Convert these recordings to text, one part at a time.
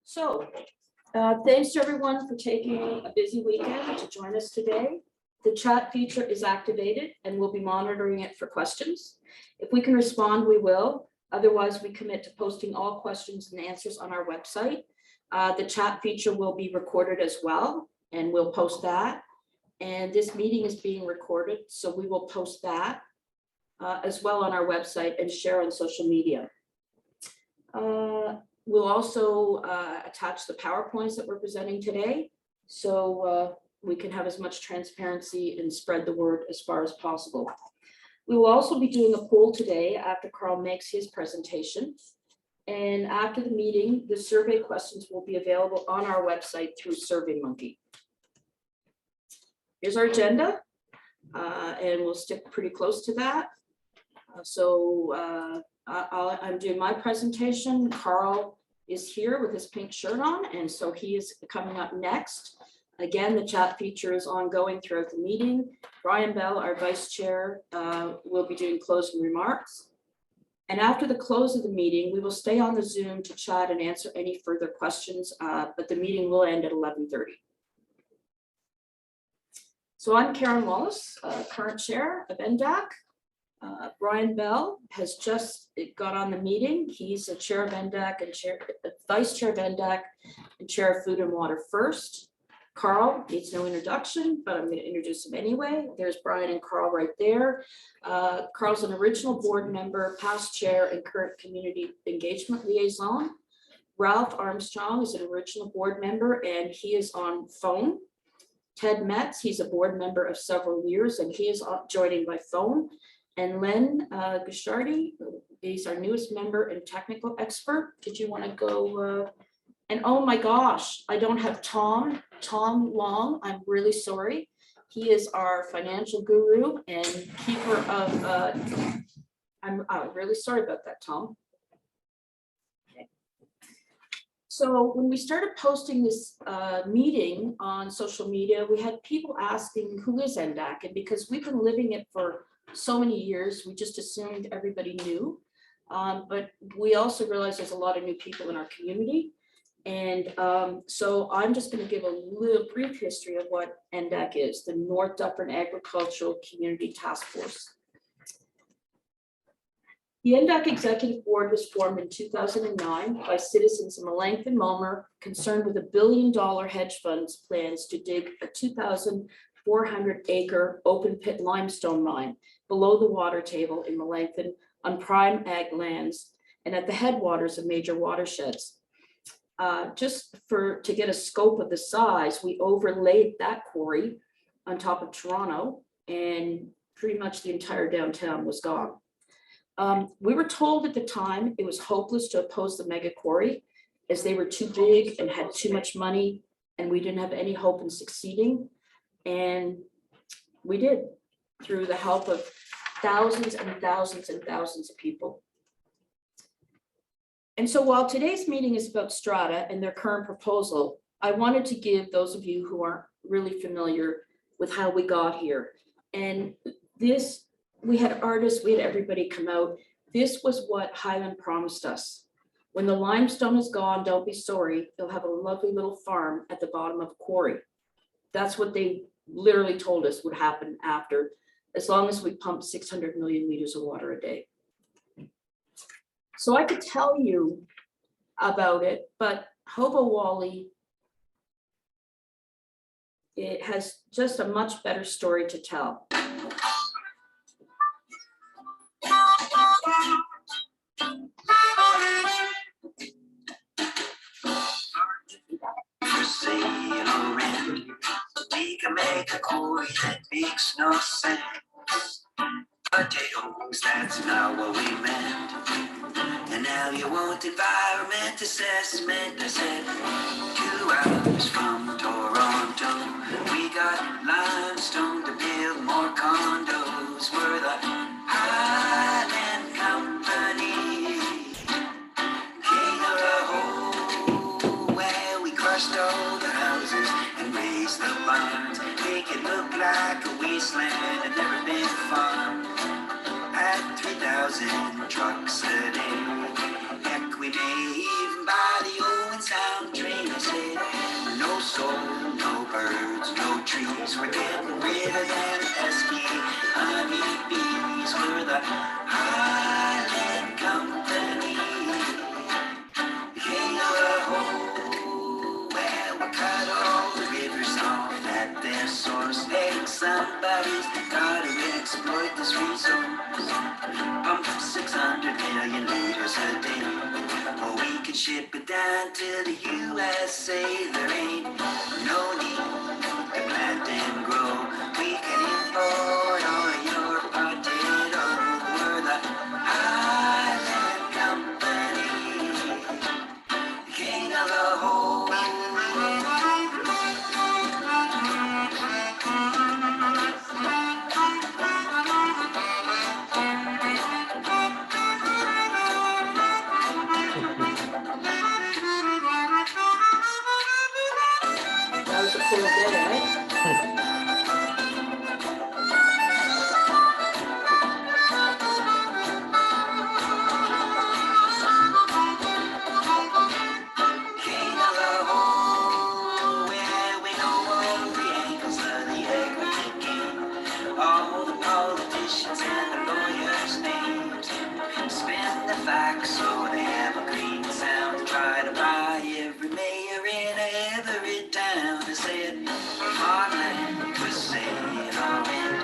So, thanks to everyone for taking a busy weekend to join us today. The chat feature is activated and we'll be monitoring it for questions. If we can respond, we will. Otherwise, we commit to posting all questions and answers on our website. The chat feature will be recorded as well, and we'll post that. And this meeting is being recorded, so we will post that as well on our website and share on social media. We'll also attach the PowerPoints that we're presenting today, so we can have as much transparency and spread the word as far as possible. We will also be doing a poll today after Carl makes his presentation. And after the meeting, the survey questions will be available on our website through SurveyMonkey. Here's our agenda, and we'll stick pretty close to that. I'm doing my presentation. Carl is here with his pink shirt on, and so he is coming up next. Again, the chat feature is ongoing throughout the meeting. Brian Bell, our vice chair, will be doing closing remarks. And after the close of the meeting, we will stay on the Zoom to chat and answer any further questions, but the meeting will end at 11:30. So I'm Karen Wallace, current chair of NDAC. Brian Bell has just got on the meeting. He's a chair of NDAC and vice chair of NDAC and chair of Food and Water First. Carl needs no introduction, but I'm going to introduce him anyway. There's Brian and Carl right there. Carl's an original board member, past chair, and current community engagement liaison. Ralph Armstrong is an original board member, and he is on phone. Ted Metz, he's a board member of several years, and he is joining by phone. And Len Gushardi, he's our newest member and technical expert. Did you want to go? And oh my gosh, I don't have Tom Long. I'm really sorry. He is our financial guru and keeper of, I'm really sorry about that, Tom. Okay. So when we started posting this meeting on social media, we had people asking who is NDAC, and because we've been living it for so many years, we just assumed everybody knew. But we also realized there's a lot of new people in our community. And so I'm just going to give a little brief history of what NDAC is, the North Dufferin Agricultural Community Task Force. The NDAC Executive Board was formed in 2009 by citizens in Melanchthon, Mulmer, concerned with $1 billion hedge funds plans to dig a 2,400-acre open pit limestone mine below the water table in Melanchthon on prime ag lands and at the headwaters of major watersheds. To get a scope of the size, we overlaid that quarry on top of Toronto, and pretty much the entire downtown was gone. We were told at the time it was hopeless to oppose the mega quarry as they were too big and had too much money, and we didn't have any hope in succeeding. And we did, through the help of thousands and thousands and thousands of people. And so while today's meeting is about Strada and their current proposal, I wanted to give those of you who aren't really familiar with how we got here. And this, we had artists, we had everybody come out. This was what Highland promised us. When the limestone is gone, don't be sorry, they'll have a lovely little farm at the bottom of a quarry. That's what they literally told us would happen after, as long as we pump 600 million liters of water a day. So I could tell you about it, but Hobo Wally, it has just a much better story to tell. We can make a quarry that makes no sense. Potatoes, that's not what we meant. And now you want environment assessment. I said 2 hours from Toronto. We got limestone to build more condos. We're the Highland Company, king of the whole. Well, we crushed all the houses and raised the barns, make it look like a wasteland and never been fun. At 3,000 trucks a day, heck, we may even buy the old and sound birds, no trees. We're getting rid of them pesky honeybees. We're the Highland Company, king of the whole. Well, we cut all the rivers off at their source. Hey, somebody's gotta exploit this resource. Pump 600 million liters a day. Or we could ship it down to the USA. There ain't no need to plant and grow. We can import all your potatoes. We're the Highland Company, king of the whole. That was a cool day, right? King of the whole, where we know all the angles of the agriculture, all the politicians and the lawyers' names, spin the facts so they have a green sound. Try to buy every mayor in every town. They said farmland was saying all in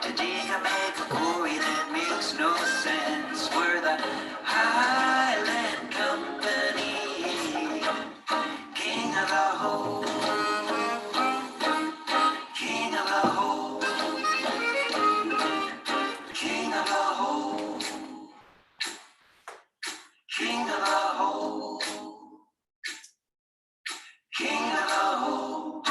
to dig a mega quarry that makes no sense. We're the Highland Company, king of the whole, king of the whole, king of the whole, king of the whole, king of the whole.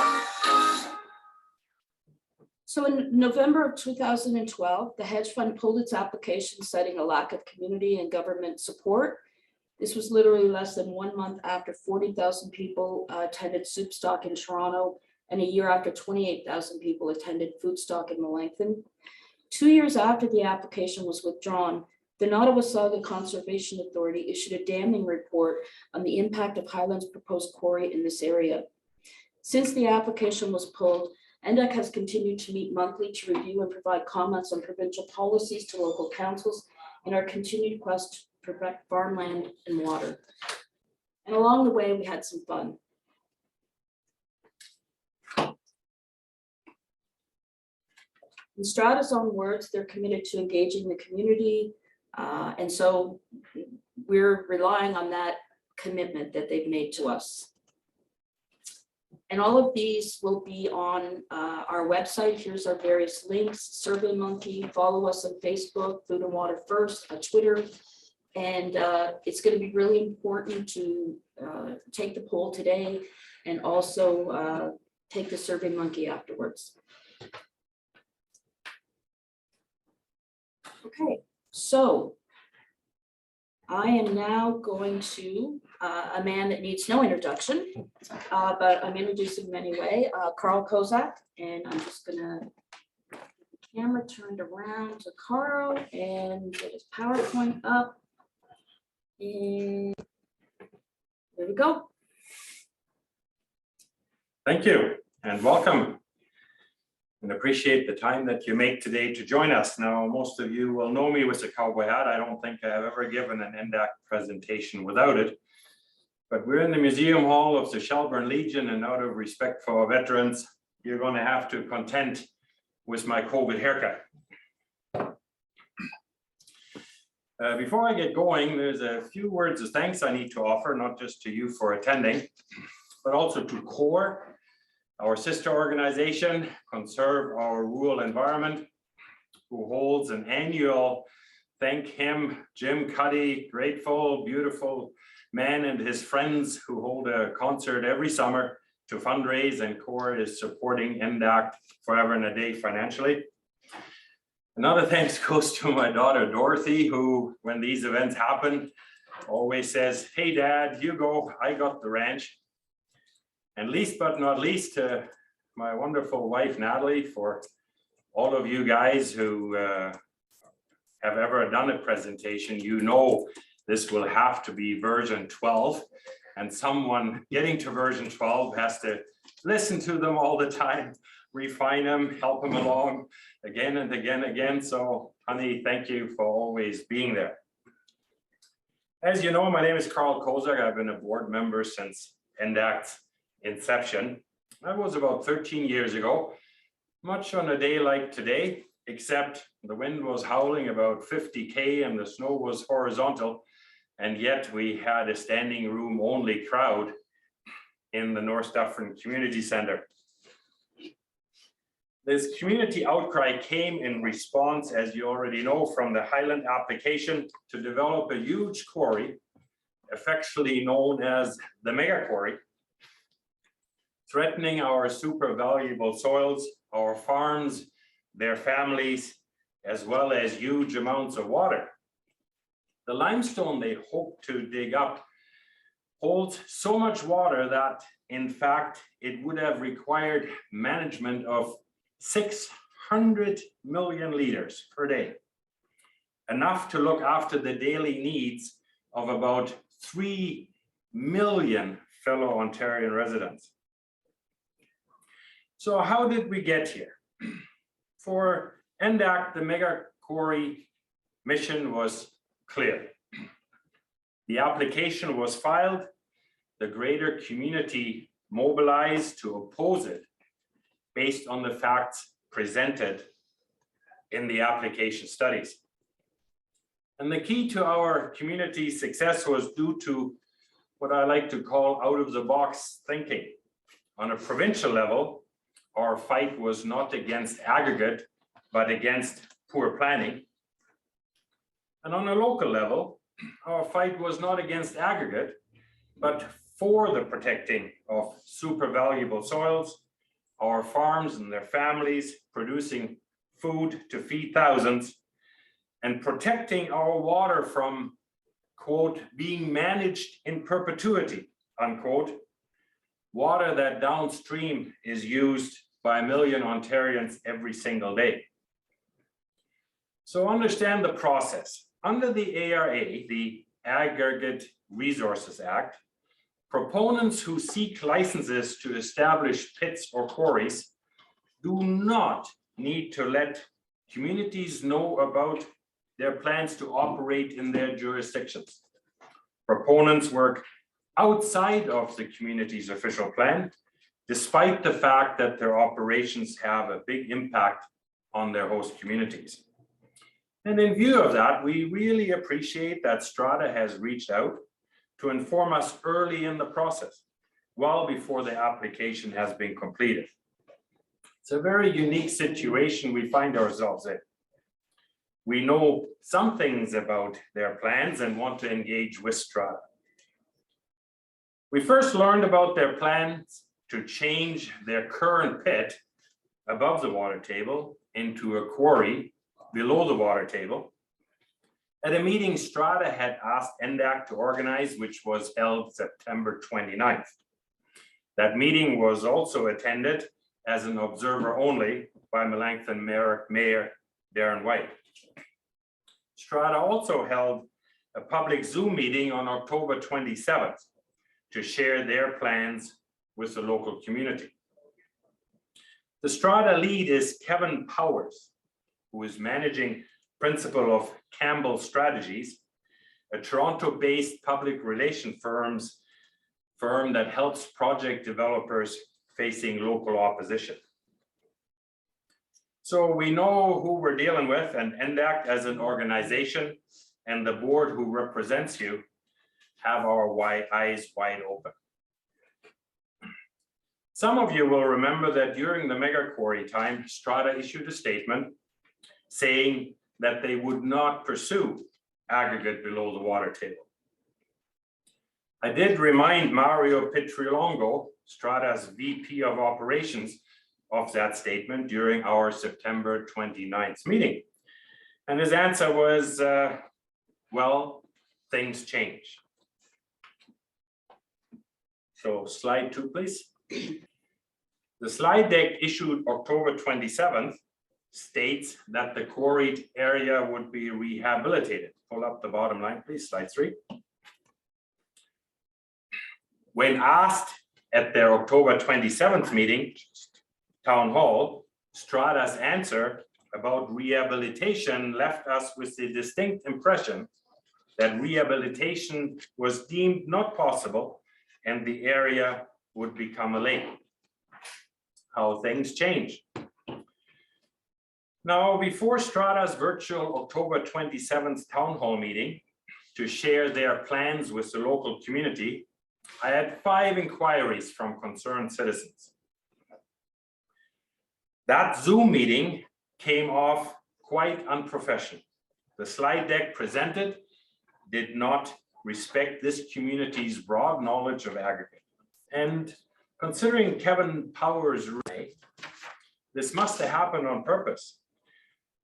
So in November of 2012, the hedge fund pulled its application citing a lack of community and government support. This was literally less than 1 month after 40,000 people attended Soupstock in Toronto, and a year after 28,000 people attended Foodstock in Melanchthon. 2 years after the application was withdrawn, the Nottawasaga Conservation Authority issued a damning report on the impact of Highland's proposed quarry in this area. Since the application was pulled, NDAC has continued to meet monthly to review and provide comments on provincial policies to local councils in our continued quest to protect farmland and water. And along the way, we had some fun. In Strada's own words, they're committed to engaging the community. And so we're relying on that commitment that they've made to us. And all of these will be on our website. Here's our various links: SurveyMonkey, follow us on Facebook, Food and Water First, Twitter. And it's going to be really important to take the poll today and also take the SurveyMonkey afterwards. Okay, so I am now going to a man that needs no introduction, but I'm introducing him anyway, Carl Kozak, and I'm just gonna get the camera turned around to Carl and get his PowerPoint up. And there we go. Thank you and welcome, and appreciate the time that you make today to join us. Now, most of you will know me with a cowboy hat. I don't think I've ever given an NDAC presentation without it, but we're in the Museum Hall of the Shelburne Legion, and out of respect for our veterans, you're going to have to contend with my COVID haircut. Before I get going, there's a few words of thanks I need to offer, not just to you for attending, but also to CORE, our sister organization, Conserve Our Rural Environment, who holds an annual Thank Him, Jim Cuddy, grateful, beautiful man and his friends who hold a concert every summer to fundraise, and CORE is supporting NDAC Forever and a Day financially. Another thanks goes to my daughter, Dorothy, who, when these events happen, always says, "Hey, Dad, you go, I got the ranch." And least but not least, my wonderful wife, Natalie, for all of you guys who have ever done a presentation, you know this will have to be version 12. and someone getting to version 12 has to listen to them all the time, refine them, help them along again and again. So honey, thank you for always being there. As you know, my name is Carl Kozak. I've been a board member since Ndact's inception. That was about 13 years ago, much on a day like today, except the wind was howling about 50 and the snow was horizontal, and yet we had a standing room only crowd in the North Dufferin Community Center. This community outcry came in response, as you already know, from the Highland application to develop a huge quarry, affectionately known as the mega quarry, threatening our super valuable soils, our farms, their families, as well as huge amounts of water. The limestone they hope to dig up holds so much water that, in fact, it would have required management of 600 million liters per day, enough to look after the daily needs of about 3 million fellow Ontarian residents. So how did we get here? For Ndact, the mega quarry mission was clear. The application was filed, the greater community mobilized to oppose it based on the facts presented in the application studies. And the key to our community success was due to what I like to call out-of-the-box thinking. On a provincial level, our fight was not against aggregate, but against poor planning. And on a local level, our fight was not against aggregate, but for the protecting of super valuable soils, our farms and their families producing food to feed thousands, and protecting our water from, quote, being managed in perpetuity, unquote, water that downstream is used by 1 million Ontarians every single day. So understand the process. Under the ARA, the Aggregate Resources Act, proponents who seek licenses to establish pits or quarries do not need to let communities know about their plans to operate in their jurisdictions. Proponents work outside of the community's official plan, despite the fact that their operations have a big impact on their host communities. And in view of that, we really appreciate that Strada has reached out to inform us early in the process, well before the application has been completed. It's a very unique situation we find ourselves in. We know some things about their plans and want to engage with Strada. We first learned about their plans to change their current pit above the water table into a quarry below the water table at a meeting Strada had asked Ndact to organize, which was held September 29th. That meeting was also attended as an observer only by Melanchthon Mayor Darren White. Strada also held a public Zoom meeting on October 27th to share their plans with the local community. The Strada lead is Kevin Powers, who is managing principal of Campbell Strategies, a Toronto-based public relation firm that helps project developers facing local opposition. So we know who we're dealing with, and Ndact as an organization and the board who represents you have our eyes wide open. Some of you will remember that during the mega quarry time, Strada issued a statement saying that they would not pursue aggregate below the water table. I did remind Mario Pietralongo, Strada's VP of Operations, of that statement during our September 29th meeting. And his answer was, well, things change. So slide 2, please. The slide deck issued October 27th states that the quarried area would be rehabilitated. Pull up the bottom line, please, slide 3. When asked at their October 27th meeting, town hall, Strada's answer about rehabilitation left us with the distinct impression that rehabilitation was deemed not possible and the area would become a lake. How things change. Now, before Strada's virtual October 27th town hall meeting to share their plans with the local community, I had 5 inquiries from concerned citizens. That Zoom meeting came off quite unprofessional. The slide deck presented did not respect this community's broad knowledge of aggregate. And considering Kevin Powers' array, this must have happened on purpose.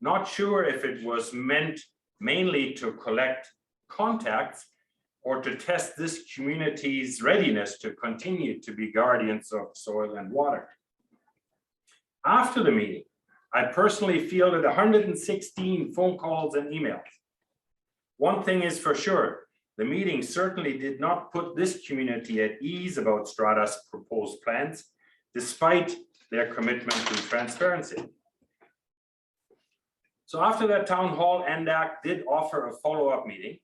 Not sure if it was meant mainly to collect contacts or to test this community's readiness to continue to be guardians of soil and water. After the meeting, I personally fielded 116 phone calls and emails. One thing is for sure, the meeting certainly did not put this community at ease about Strada's proposed plans, despite their commitment to transparency. So after that town hall, Ndacc did offer a follow-up meeting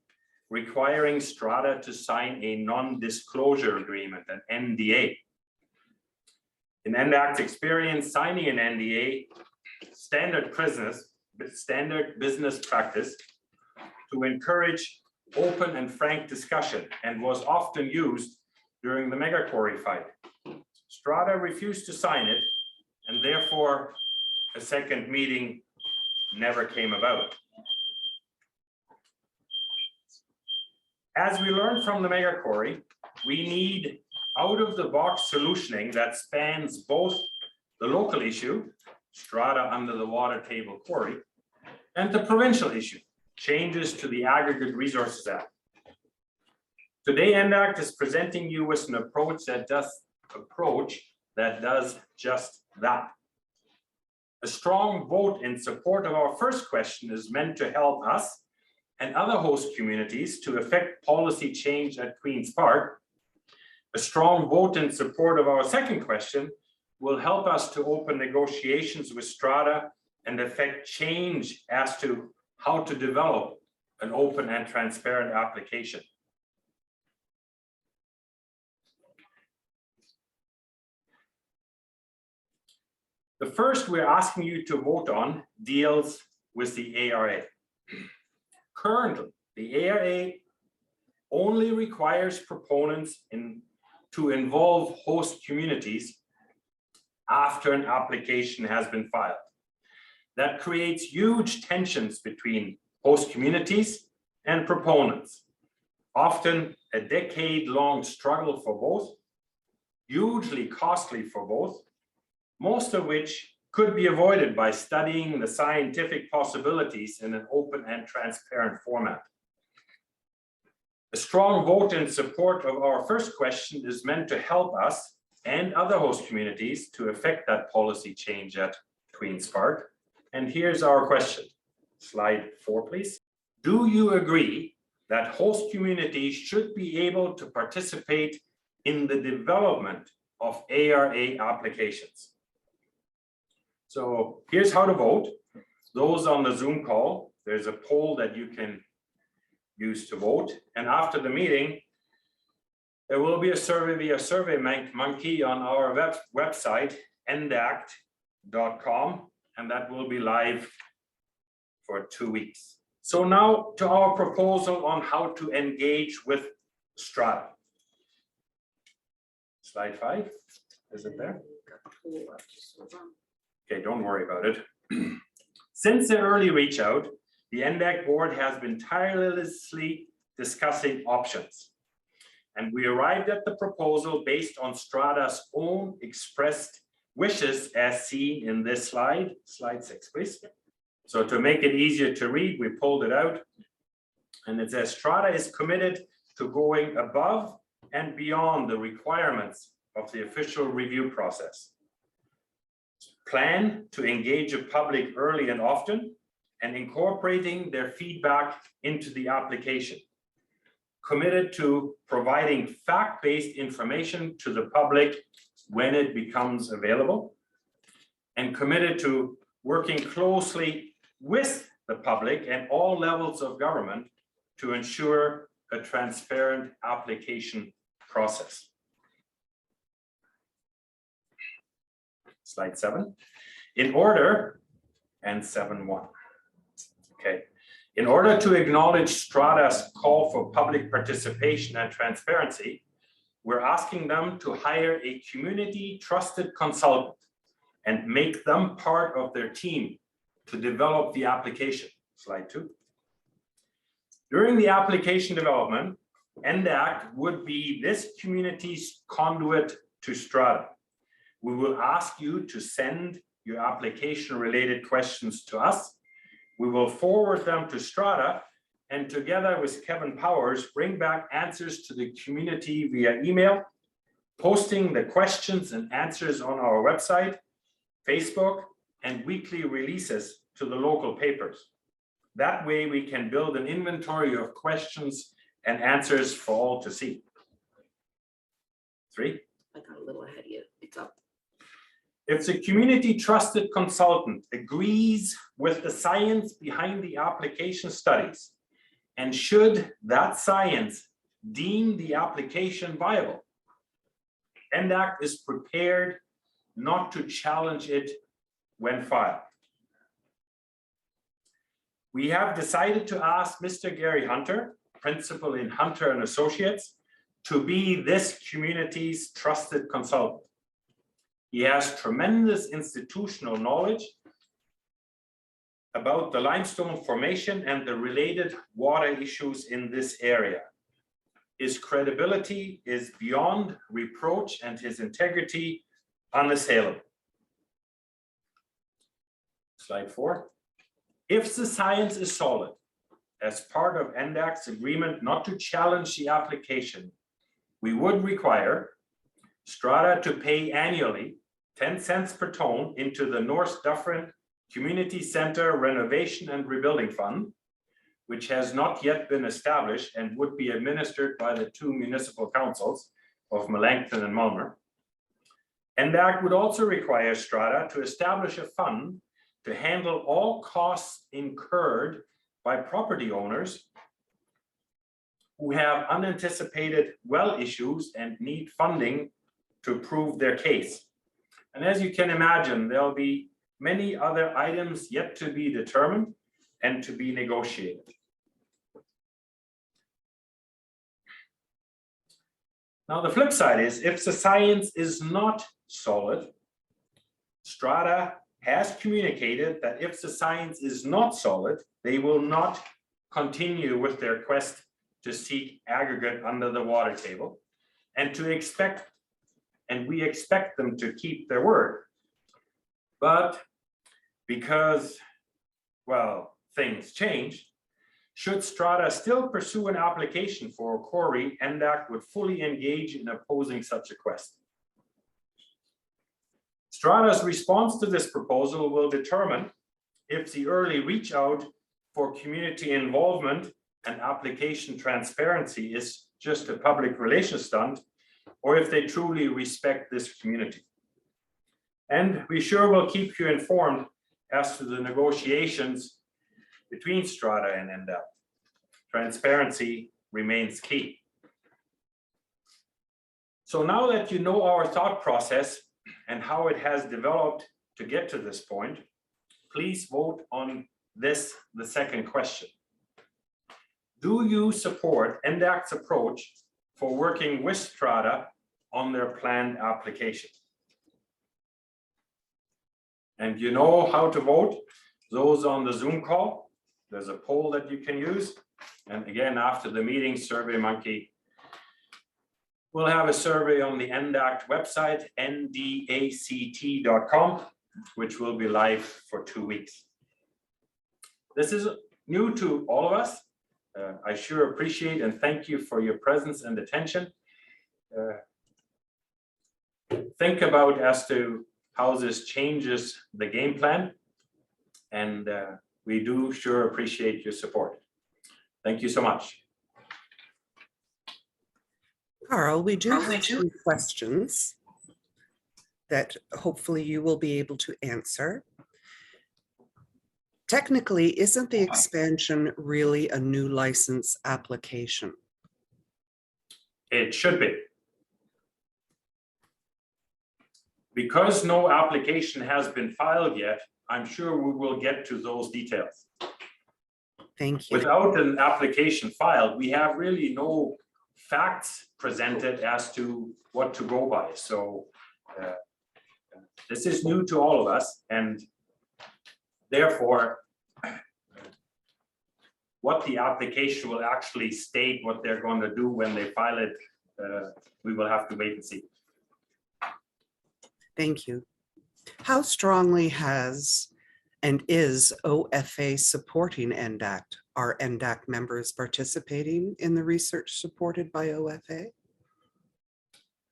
requiring Strada to sign a non-disclosure agreement, an NDA. In Ndac's experience, signing an NDA, standard business practice to encourage open and frank discussion, and was often used during the mega quarry fight. Strada refused to sign it, and therefore a second meeting never came about. As we learned from the mega quarry, we need out-of-the-box solutioning that spans both the local issue, Strada under the water table quarry, and the provincial issue, changes to the Aggregate Resources Act. Today, Ndacc is presenting you with an approach that does just that. A strong vote in support of our first question is meant to help us and other host communities to effect policy change at Queen's Park. A strong vote in support of our second question will help us to open negotiations with Strada and effect change as to how to develop an open and transparent application. The first we're asking you to vote on deals with the ARA. Currently, the ARA only requires proponents to involve host communities after an application has been filed. That creates huge tensions between host communities and proponents, often a decade-long struggle for both, hugely costly for both, most of which could be avoided by studying the scientific possibilities in an open and transparent format. A strong vote in support of our first question is meant to help us and other host communities to effect that policy change at Queen's Park. And here's our question. Slide 4, please. Do you agree that host communities should be able to participate in the development of ARA applications? So here's how to vote. Those on the Zoom call, there's a poll that you can use to vote. And after the meeting, there will be a survey via SurveyMonkey on our website, Ndactcom, and that will be live for 2 weeks. So now to our proposal on how to engage with Strada. Slide 5, is it there? Okay, don't worry about it. Since the early reach out, the Ndacc board has been tirelessly discussing options. And we arrived at the proposal based on Strada's own expressed wishes as seen in this slide. Slide 6, please. So to make it easier to read, we pulled it out. And it says Strada is committed to going above and beyond the requirements of the official review process. Plan to engage the public early and often, and incorporating their feedback into the application. committed to providing fact-based information to the public when it becomes available, and committed to working closely with the public and all levels of government to ensure a transparent application process. Slide 7. In order, and 7.1. Okay. In order to acknowledge Strada's call for public participation and transparency, we're asking them to hire a community trusted consultant and make them part of their team to develop the application. Slide 2. During the application development, Ndact would be this community's conduit to Strada. We will ask you to send your application related questions to us. We will forward them to Strada, and together with Kevin Powers, bring back answers to the community via email, posting the questions and answers on our website, Facebook, and weekly releases to the local papers. That way we can build an inventory of questions and answers for all to see. 3. I got a little ahead of you. It's up. If the community trusted consultant agrees with the science behind the application studies, and should that science deem the application viable, Ndact is prepared not to challenge it when filed. We have decided to ask Mr. Gary Hunter, principal in Hunter and Associates, to be this community's trusted consultant. He has tremendous institutional knowledge about the limestone formation and the related water issues in this area. His credibility is beyond reproach and his integrity unassailable. Slide 4. If the science is solid, as part of Ndact's agreement not to challenge the application, we would require Strada to pay annually 10 cents per ton into the North Dufferin Community Center Renovation and Rebuilding Fund, which has not yet been established and would be administered by the 2 municipal councils of Melanchthon and Mulmer. Ndact would also require Strada to establish a fund to handle all costs incurred by property owners who have unanticipated well issues and need funding to prove their case. And as you can imagine, there'll be many other items yet to be determined and to be negotiated. Now, the flip side is, if the science is not solid, Strada has communicated that if the science is not solid, they will not continue with their quest to seek aggregate under the water table, and we expect them to keep their word. But because, well, things changed, should Strada still pursue an application for a quarry, Ndact would fully engage in opposing such a quest. Strada's response to this proposal will determine if the early reach out for community involvement and application transparency is just a public relations stunt, or if they truly respect this community. And we sure will keep you informed as to the negotiations between Strada and Ndact. Transparency remains key. So now that you know our thought process and how it has developed to get to this point, please vote on this, the second question. Do you support Ndact's approach for working with Strada on their planned application? And you know how to vote. Those on the Zoom call, there's a poll that you can use. And again, after the meeting, SurveyMonkey will have a survey on the Ndact website, ndact.com, which will be live for 2 weeks. This is new to all of us. I sure appreciate and thank you for your presence and attention. Think about as to how this changes the game plan, and we do sure appreciate your support. Thank you so much. Carl, we do have some questions that hopefully you will be able to answer. Technically, isn't the expansion really a new license application? It should be. Because no application has been filed yet, I'm sure we will get to those details. Thank you. Without an application filed, we have really no facts presented as to what to go by. So this is new to all of us, and therefore what the application will actually state, what they're going to do when they file it, we will have to wait and see. Thank you. How strongly has and is OFA supporting NDACT? Are NDACT members participating in the research supported by OFA?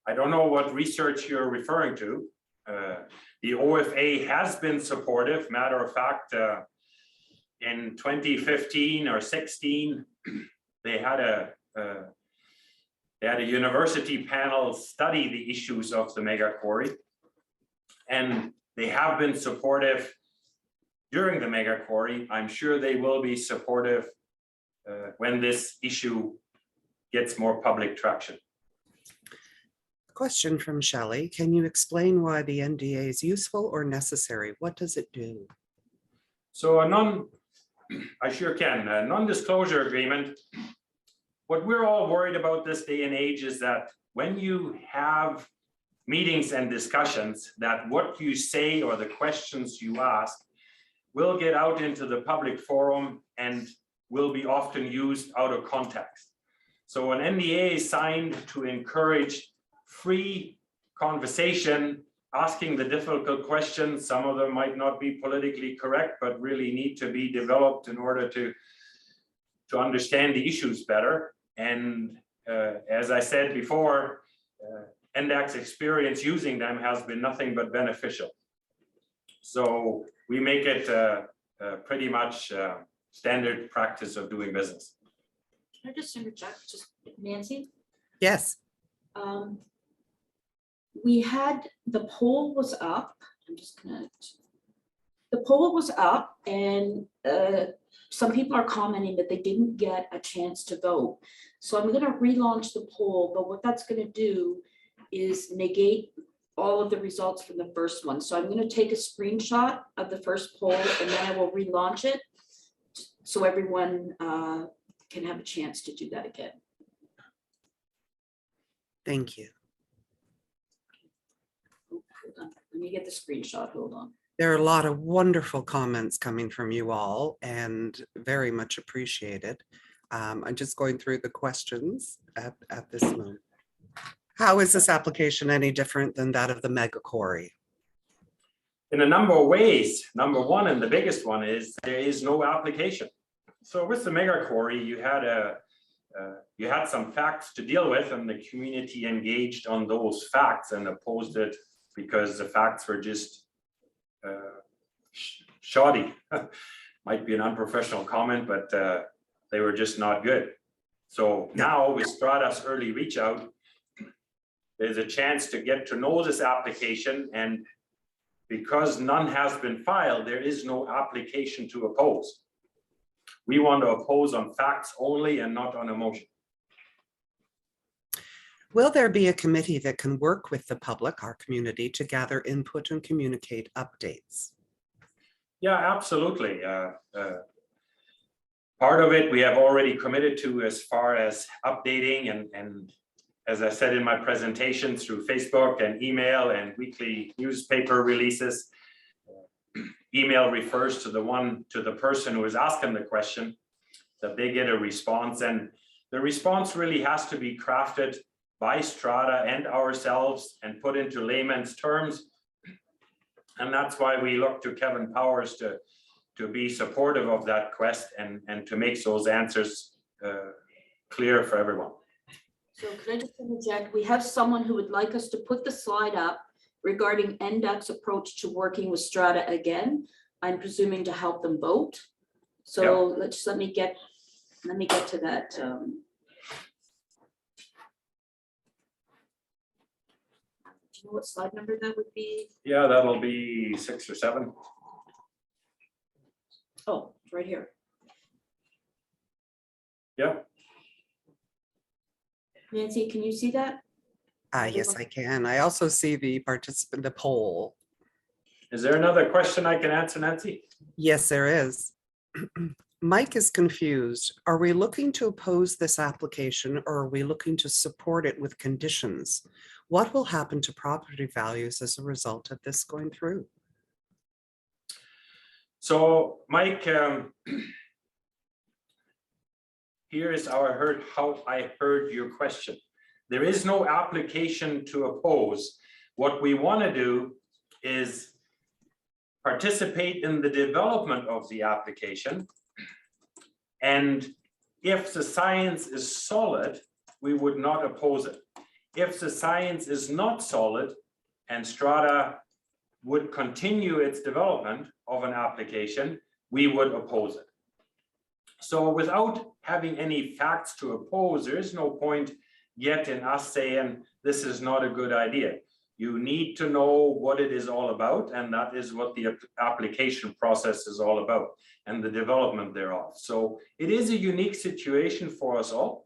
I don't know what research you're referring to. The OFA has been supportive. Matter of fact, in 2015 or 16, they had a university panel study the issues of the mega quarry, and they have been supportive during the mega quarry. I'm sure they will be supportive when this issue gets more public traction. Question from Shelley. Can you explain why the NDA is useful or necessary? What does it do? So I sure can. A non-disclosure agreement. What we're all worried about this day and age is that when you have meetings and discussions, that what you say or the questions you ask will get out into the public forum and will be often used out of context. So an NDA is signed to encourage free conversation, asking the difficult questions. Some of them might not be politically correct, but really need to be developed in order to understand the issues better. And as I said before, NDAC's experience using them has been nothing but beneficial. So we make it pretty much standard practice of doing business. Can I just interject, just Nancy? Yes. We had, the poll was up. I'm just gonna, the poll was up, and some people are commenting that they didn't get a chance to vote. So I'm gonna relaunch the poll, but what that's gonna do is negate all of the results from the first one. So I'm gonna take a screenshot of the first poll, and then I will relaunch it so everyone can have a chance to do that again. Thank you. Hold on. Let me get the screenshot, hold on. There are a lot of wonderful comments coming from you all and very much appreciated. I'm just going through the questions at this moment. How is this application any different than that of the mega quarry? In a number of ways. Number one, and the biggest one, is there is no application. So with the mega quarry, you had some facts to deal with, and the community engaged on those facts and opposed it because the facts were just shoddy. Might be an unprofessional comment, but they were just not good. So now with Strada's early reach out, there's a chance to get to know this application, and because none has been filed, there is no application to oppose. We want to oppose on facts only and not on emotion. Will there be a committee that can work with the public, our community, to gather input and communicate updates? Yeah, absolutely. Part of it we have already committed to as far as updating and as I said in my presentation, through Facebook and email and weekly newspaper releases. Email refers to the person who is asking the question, that they get a response, and the response really has to be crafted by Strada and ourselves and put into layman's terms. And that's why we look to Kevin Powers to be supportive of that quest and to make those answers clear for everyone. So could I just interject? We have someone who would like us to put the slide up regarding NDAC's approach to working with Strada again. I'm presuming to help them vote. So let me get to that. you know what slide number that would be? Yeah, that'll be 6 or 7. Oh, it's right here. Yeah, Nancy, can you see that? Yes, I can. I also see the participant, the poll. is there another question I can answer, Nancy? Yes, there is. Mike is confused. Are we looking to oppose this application or are we looking to support it with conditions? What will happen to property values as a result of this going through? So Mike, here is how I heard your question. There is no application to oppose. What we want to do is participate in the development of the application. And if the science is solid, we would not oppose it. If the science is not solid and Strada would continue its development of an application, we would oppose it. So without having any facts to oppose, there is no point yet in us saying this is not a good idea. You need to know what it is all about, and that is what the application process is all about and the development thereof. So it is a unique situation for us all,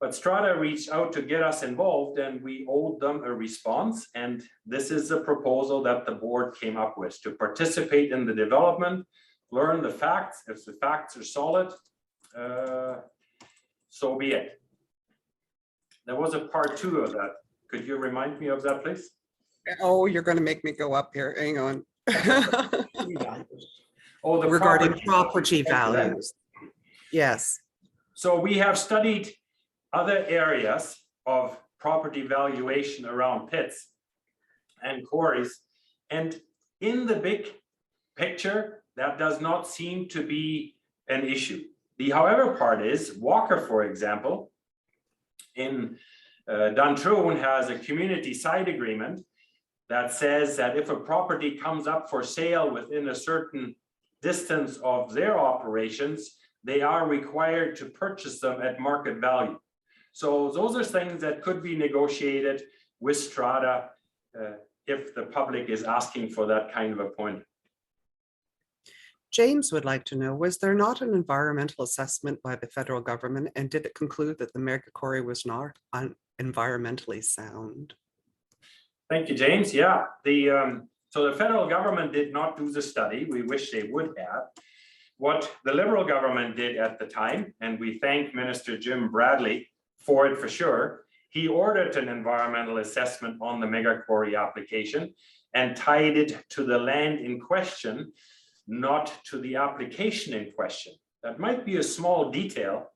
but Strada reached out to get us involved and we owed them a response. And this is the proposal that the board came up with, to participate in the development, learn the facts. If the facts are solid, so be it. There was a part 2 of that. Could you remind me of that, please? Oh, you're going to make me go up here. Hang on. Oh, the Regarding property values. Yes. So we have studied other areas of property valuation around pits and quarries. And in the big picture, that does not seem to be an issue. The however part is, Walker, for example, in Duntroon has a community side agreement that says that if a property comes up for sale within a certain distance of their operations, they are required to purchase them at market value. So those are things that could be negotiated with Strada if the public is asking for that kind of appointment. James would like to know, was there not an environmental assessment by the federal government, and did it conclude that the mega quarry was not environmentally sound? Thank you, James. Yeah, so the federal government did not do the study. We wish they would have. What the Liberal government did at the time, and we thank Minister Jim Bradley for it for sure, he ordered an environmental assessment on the mega quarry application and tied it to the land in question, not to the application in question. That might be a small detail,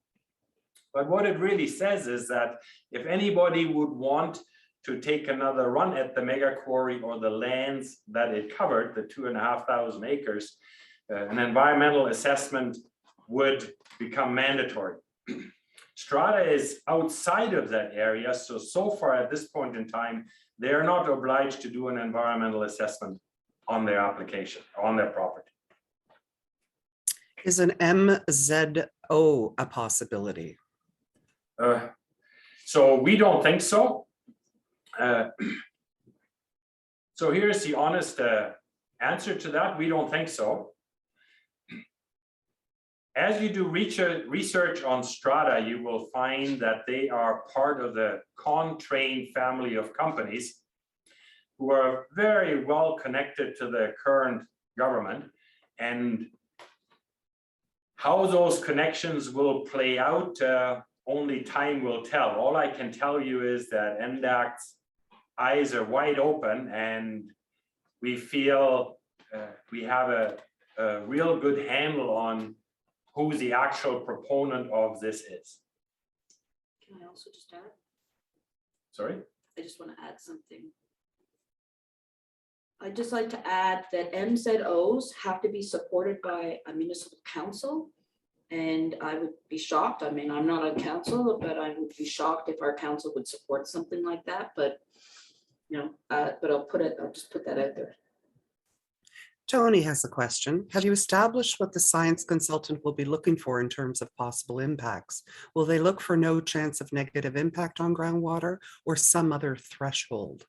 but what it really says is that if anybody would want to take another run at the mega quarry or the lands that it covered, the 2,500 acres, an environmental assessment would become mandatory. Strada is outside of that area, so far at this point in time, they are not obliged to do an environmental assessment on their application, on their property. Is an MZO a possibility? So we don't think so. So here's the honest answer to that. We don't think so. As you do research on Strada, you will find that they are part of the Contrain family of companies who are very well connected to the current government, and how those connections will play out, only time will tell. All I can tell you is that Ndact's eyes are wide open, and we feel we have a real good handle on who the actual proponent of this is. Can I also just add? Sorry? I just want to add something. I'd just like to add that MZOs have to be supported by a municipal council. And I would be shocked. I mean, I'm not on council, but I would be shocked if our council would support something like that. But, you know, but I'll just put that out there. Tony has a question. Have you established what the science consultant will be looking for in terms of possible impacts? Will they look for no chance of negative impact on groundwater or some other threshold?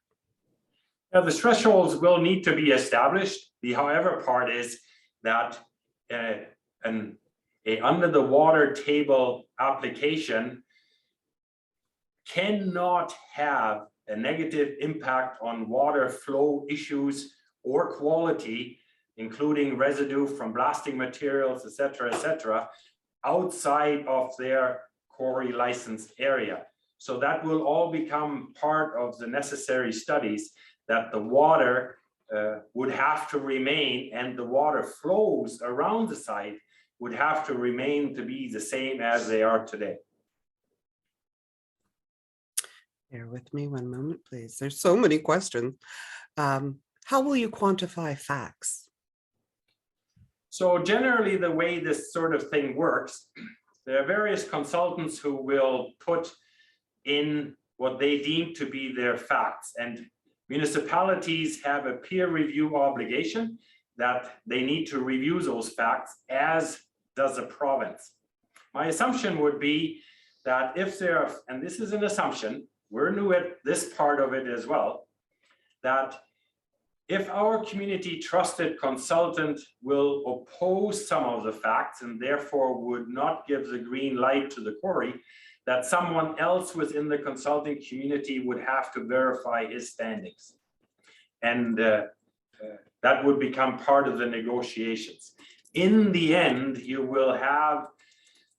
Now, the thresholds will need to be established. The however part is that a under the water table application cannot have a negative impact on water flow issues or quality, including residue from blasting materials, et cetera, outside of their quarry licensed area. So that will all become part of the necessary studies, that the water would have to remain, and the water flows around the site would have to remain to be the same as they are today. Bear with me one moment, please. There's so many questions. How will you quantify facts? So generally, the way this sort of thing works, there are various consultants who will put in what they deem to be their facts, and municipalities have a peer review obligation that they need to review those facts, as does a province. My assumption would be that if there are, and this is an assumption, we're new at this part of it as well, that if our community trusted consultant will oppose some of the facts and therefore would not give the green light to the quarry, that someone else within the consulting community would have to verify his standings. And that would become part of the negotiations. In the end, you will have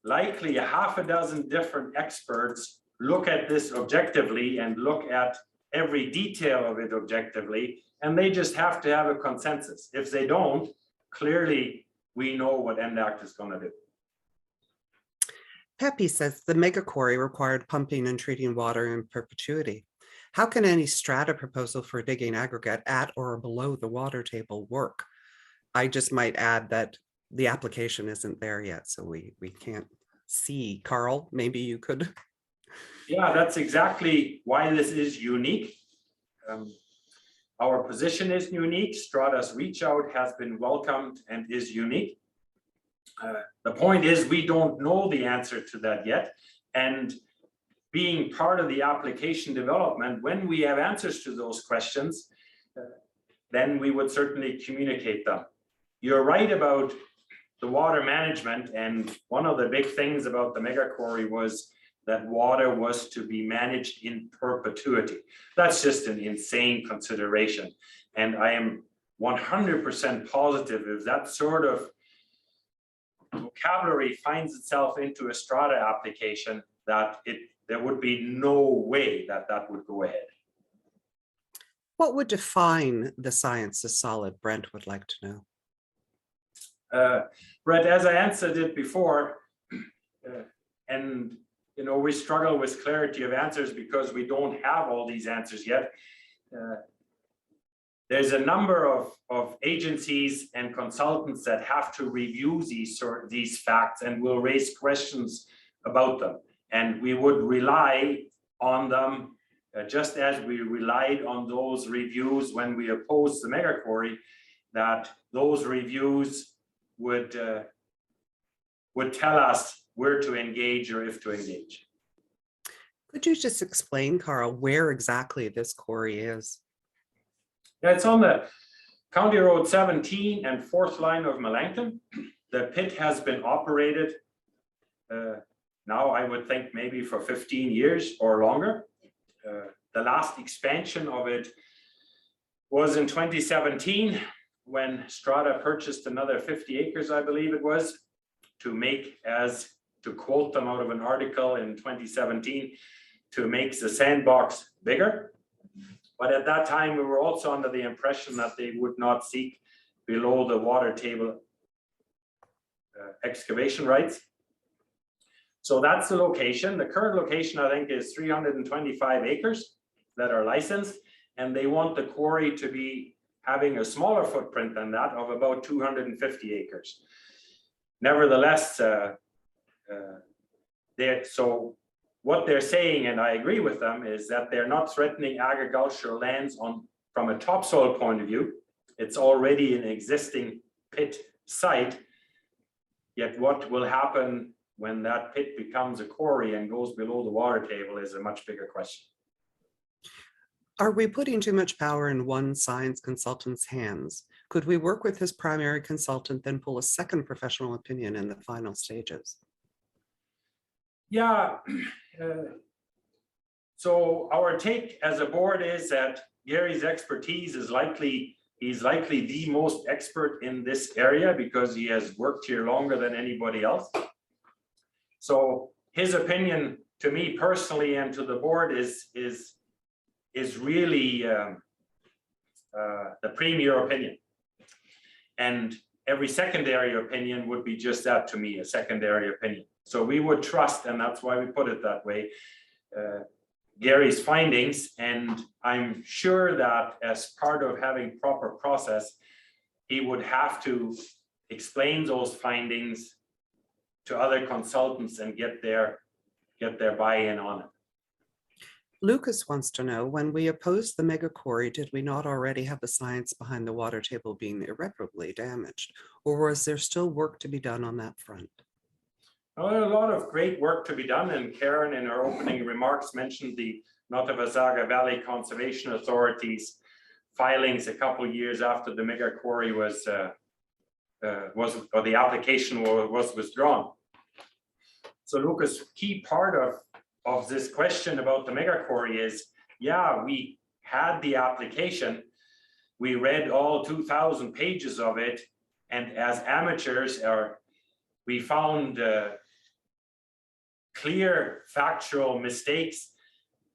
likely a half a dozen different experts look at this objectively and look at every detail of it objectively, and they just have to have a consensus. If they don't, clearly we know what Ndact is going to do. Pepe says the mega quarry required pumping and treating water in perpetuity. How can any strata proposal for digging aggregate at or below the water table work? I just might add that the application isn't there yet, so we can't see. Carl, maybe you could. Yeah, that's exactly why this is unique. Our position is unique. Strada's reach out has been welcomed and is unique. The point is, we don't know the answer to that yet. And being part of the application development, when we have answers to those questions, then we would certainly communicate them. You're right about the water management. And one of the big things about the mega quarry was that water was to be managed in perpetuity. That's just an insane consideration. And I am 100% positive if that sort of vocabulary finds itself into a Strada application, that there would be no way that that would go ahead. What would define the science as solid? Brent would like to know. Brett, as I answered it before, and you know, we struggle with clarity of answers because we don't have all these answers yet. There's a number of agencies and consultants that have to review these facts and will raise questions about them. And we would rely on them just as we relied on those reviews when we opposed the mega quarry, that those reviews would tell us where to engage or if to engage. Could you just explain, Carl, where exactly this quarry is? Yeah, it's on the County Road 17 and 4th line of Melancton. The pit has been operated now, I would think maybe for 15 years or longer. The last expansion of it was in 2017 when Strada purchased another 50 acres, I believe it was, to make, as to quote them out of an article in 2017, to make the sandbox bigger. But at that time, we were also under the impression that they would not seek below the water table excavation rights. So that's the location. The current location, I think, is 325 acres that are licensed, and they want the quarry to be having a smaller footprint than that of about 250 acres. Nevertheless, so what they're saying, and I agree with them, is that they're not threatening agricultural lands from a topsoil point of view. It's already an existing pit site. Yet what will happen when that pit becomes a quarry and goes below the water table is a much bigger question. Are we putting too much power in one science consultant's hands? Could we work with his primary consultant, then pull a second professional opinion in the final stages? Yeah. So our take as a board is that Gary's expertise is he's likely the most expert in this area because he has worked here longer than anybody else. So his opinion to me personally and to the board is really the premier opinion. And every secondary opinion would be just that to me, a secondary opinion. So we would trust, and that's why we put it that way, Gary's findings, and I'm sure that as part of having proper process, he would have to explain those findings to other consultants and get their buy-in on it. Lucas wants to know, when we opposed the mega quarry, did we not already have the science behind the water table being irreparably damaged? Or was there still work to be done on that front? Well, a lot of great work to be done, and Karen in her opening remarks mentioned the Nottavasaga Valley Conservation Authority's filings a couple of years after the mega quarry or the application was withdrawn. So Lucas, key part of this question about the mega quarry is, yeah, we had the application, we read all 2,000 pages of it, and as amateurs we found clear factual mistakes,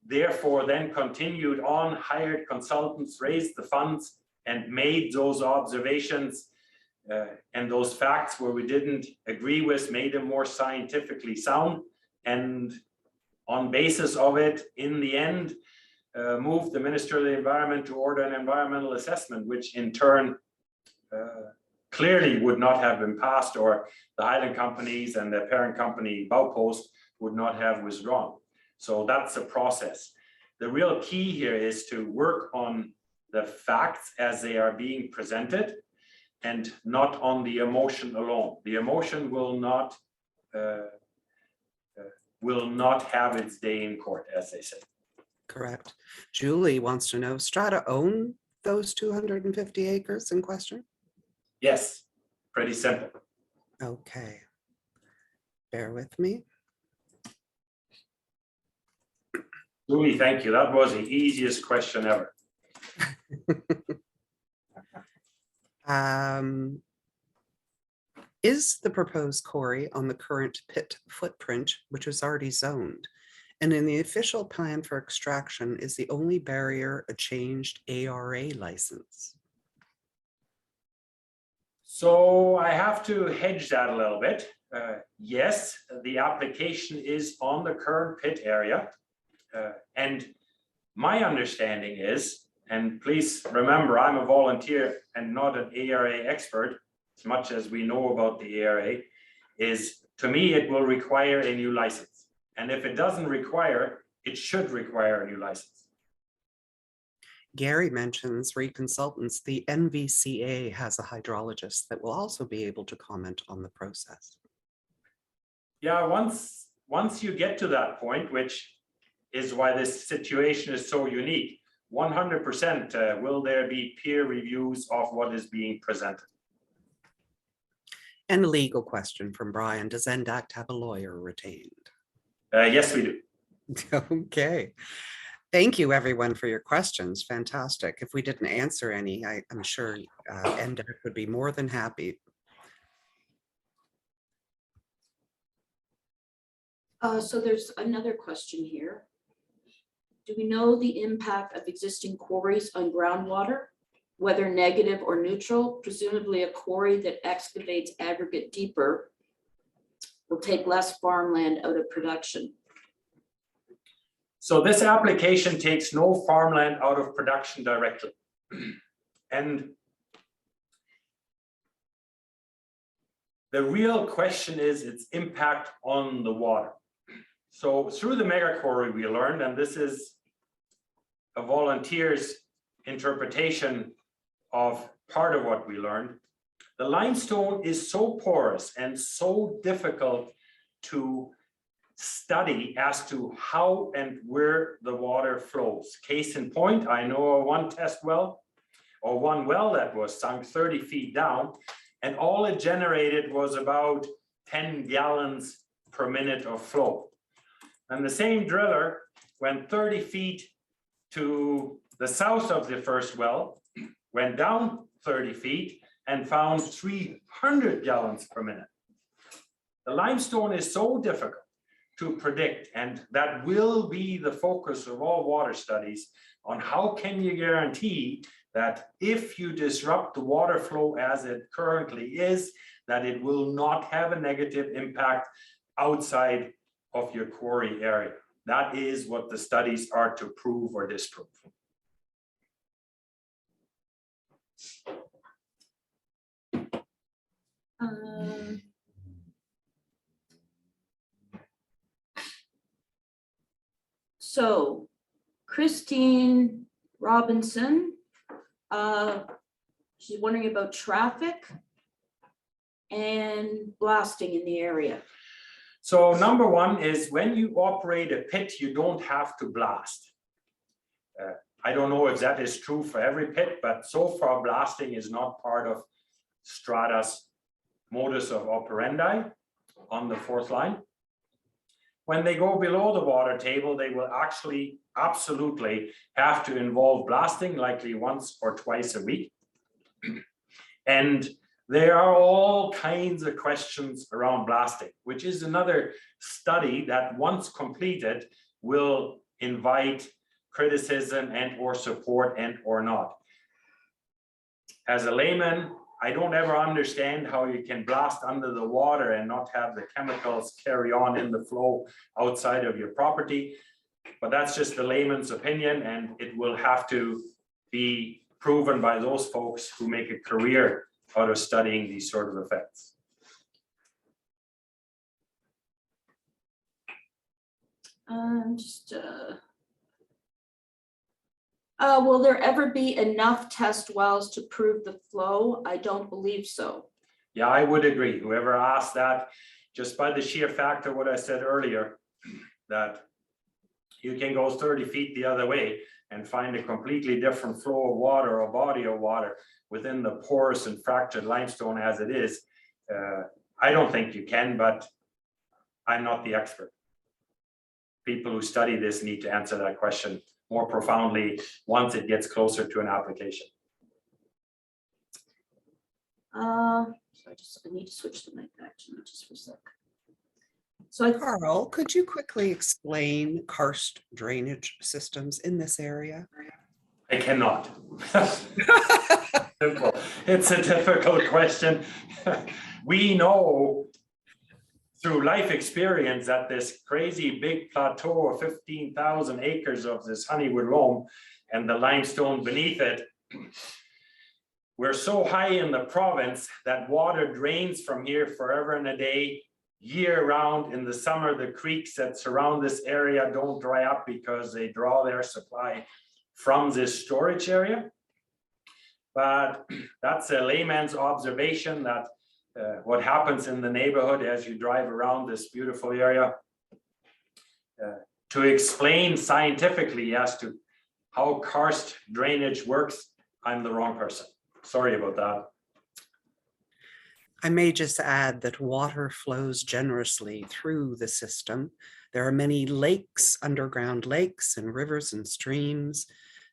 therefore then continued on, hired consultants, raised the funds, and made those observations and those facts where we didn't agree with, made them more scientifically sound, and on basis of it, in the end, moved the Minister of the Environment to order an environmental assessment, which in turn clearly would not have been passed, or the Highland companies and the parent company Baupost would not have withdrawn. So that's the process. The real key here is to work on the facts as they are being presented and not on the emotion alone. The emotion will not have its day in court, as they say. Correct. Julie wants to know, Strada own those 250 acres in question? Yes, pretty simple. Okay. Bear with me. Julie, thank you. That was the easiest question ever. Is the proposed quarry on the current pit footprint, which is already zoned? And in the official plan for extraction, is the only barrier a changed ARA license? So I have to hedge that a little bit. Yes, the application is on the current pit area. And my understanding is, and please remember, I'm a volunteer and not an ARA expert, as much as we know about the ARA, is to me, it will require a new license. And if it doesn't require, it should require a new license. Gary mentions consultants. The NVCA has a hydrologist that will also be able to comment on the process. Yeah, once you get to that point, which is why this situation is so unique, 100% will there be peer reviews of what is being presented. And a legal question from Brian, does NDACT have a lawyer retained? Yes, we do. Okay. Thank you everyone for your questions. Fantastic. If we didn't answer any, I'm sure NDACT would be more than happy. So there's another question here. Do we know the impact of existing quarries on groundwater, whether negative or neutral? Presumably a quarry that excavates aggregate deeper will take less farmland out of production. So this application takes no farmland out of production directly. And the real question is its impact on the water. So through the mega quarry we learned, and this is a volunteer's interpretation of part of what we learned, the limestone is so porous and so difficult to study as to how and where the water flows. Case in point, I know of one test well, or one well that was sunk 30 feet down, and all it generated was about 10 gallons per minute of flow. And the same driller went 30 feet to the south of the first well, went down 30 feet and found 300 gallons per minute. The limestone is so difficult to predict, and that will be the focus of all water studies on how can you guarantee that if you disrupt the water flow as it currently is, that it will not have a negative impact outside of your quarry area. That is what the studies are to prove or disprove. So Christine Robinson, she's wondering about traffic and blasting in the area. So number one is when you operate a pit, you don't have to blast. I don't know if that is true for every pit, but so far blasting is not part of Strada's modus of operandi on the fourth line. When they go below the water table, they will actually absolutely have to involve blasting, likely once or twice a week. And there are all kinds of questions around blasting, which is another study that once completed will invite criticism and or support and or not. As a layman, I don't ever understand how you can blast under the water and not have the chemicals carry on in the flow outside of your property. But that's just the layman's opinion, and it will have to be proven by those folks who make a career out of studying these sort of effects. Will there ever be enough test wells to prove the flow? I don't believe so. Yeah, I would agree. Whoever asked that, just by the sheer fact of what I said earlier, that you can go 30 feet the other way and find a completely different flow of water or body of water within the porous and fractured limestone as it is. I don't think you can, but I'm not the expert. People who study this need to answer that question more profoundly once it gets closer to an application. So I need to switch the mic back to you just for a sec. So Carl, could you quickly explain karst drainage systems in this area? I cannot. Simple. It's a difficult question. We know through life experience that this crazy big plateau of 15,000 acres of this honeywood loam and the limestone beneath it, we're so high in the province that water drains from here forever and a day, year round. In the summer, the creeks that surround this area don't dry up because they draw their supply from this storage area. But that's a layman's observation that what happens in the neighborhood as you drive around this beautiful area. To explain scientifically as to how karst drainage works, I'm the wrong person. Sorry about that. I may just add that water flows generously through the system. There are many lakes, underground lakes and rivers and streams.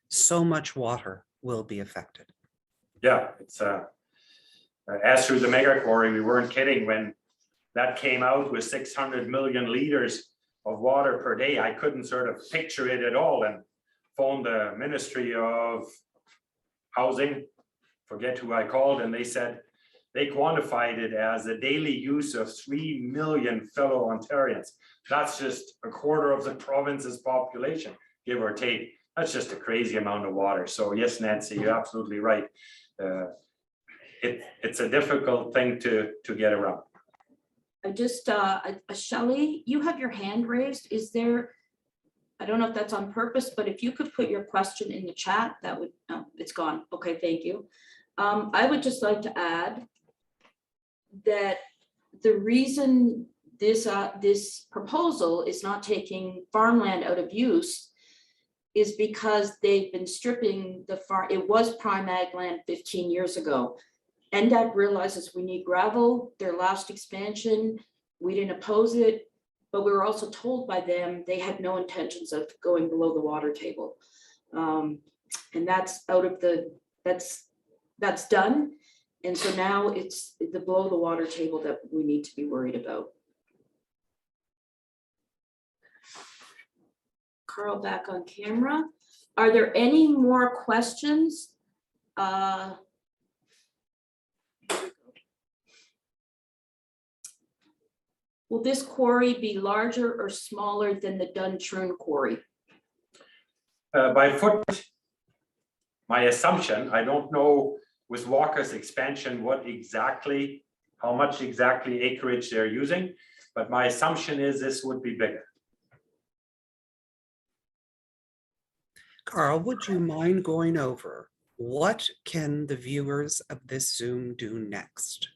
So much water will be affected. Yeah, it's as through the mega quarry, we weren't kidding when that came out with 600 million liters of water per day. I couldn't sort of picture it at all and phoned the Ministry of Housing, forget who I called, and they said they quantified it as a daily use of 3 million fellow Ontarians. That's just a quarter of the province's population, give or take. That's just a crazy amount of water. So yes, Nancy, you're absolutely right. It's a difficult thing to get around. I just, Shelley, you have your hand raised. Is there, I don't know if that's on purpose, but if you could put your question in the chat, that would, no, it's gone. Okay, thank you. I would just like to add that the reason this proposal is not taking farmland out of use is because they've been stripping the farm. It was prime ag land 15 years ago. NDAC realizes we need gravel. Their last expansion, we didn't oppose it, but we were also told by them they had no intentions of going below the water table. And that's out of the, that's done. And so now it's the below the water table that we need to be worried about. Carl, back on camera. Are there any more questions? Will this quarry be larger or smaller than the Duntroon quarry? By foot, my assumption, I don't know with Walker's expansion how much exactly acreage they're using, but my assumption is this would be bigger. Carl, would you mind going over what can the viewers of this Zoom do next?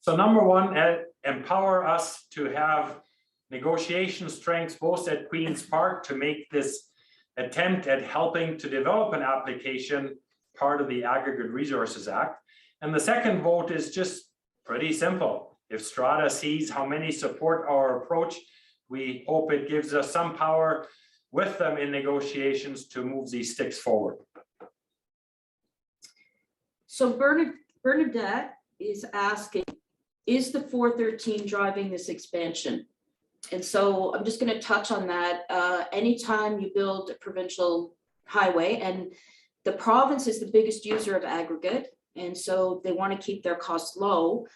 So number one, empower us to have negotiation strengths both at Queen's Park to make this attempt at helping to develop an application part of the Aggregate Resources Act. And the second vote is just pretty simple. If Strada sees how many support our approach, we hope it gives us some power with them in negotiations to move these sticks forward. So Bernadette is asking, is the 413 driving this expansion? And so I'm just going to touch on that. Anytime you build a provincial highway, and the province is the biggest user of aggregate, and so they want to keep their costs low.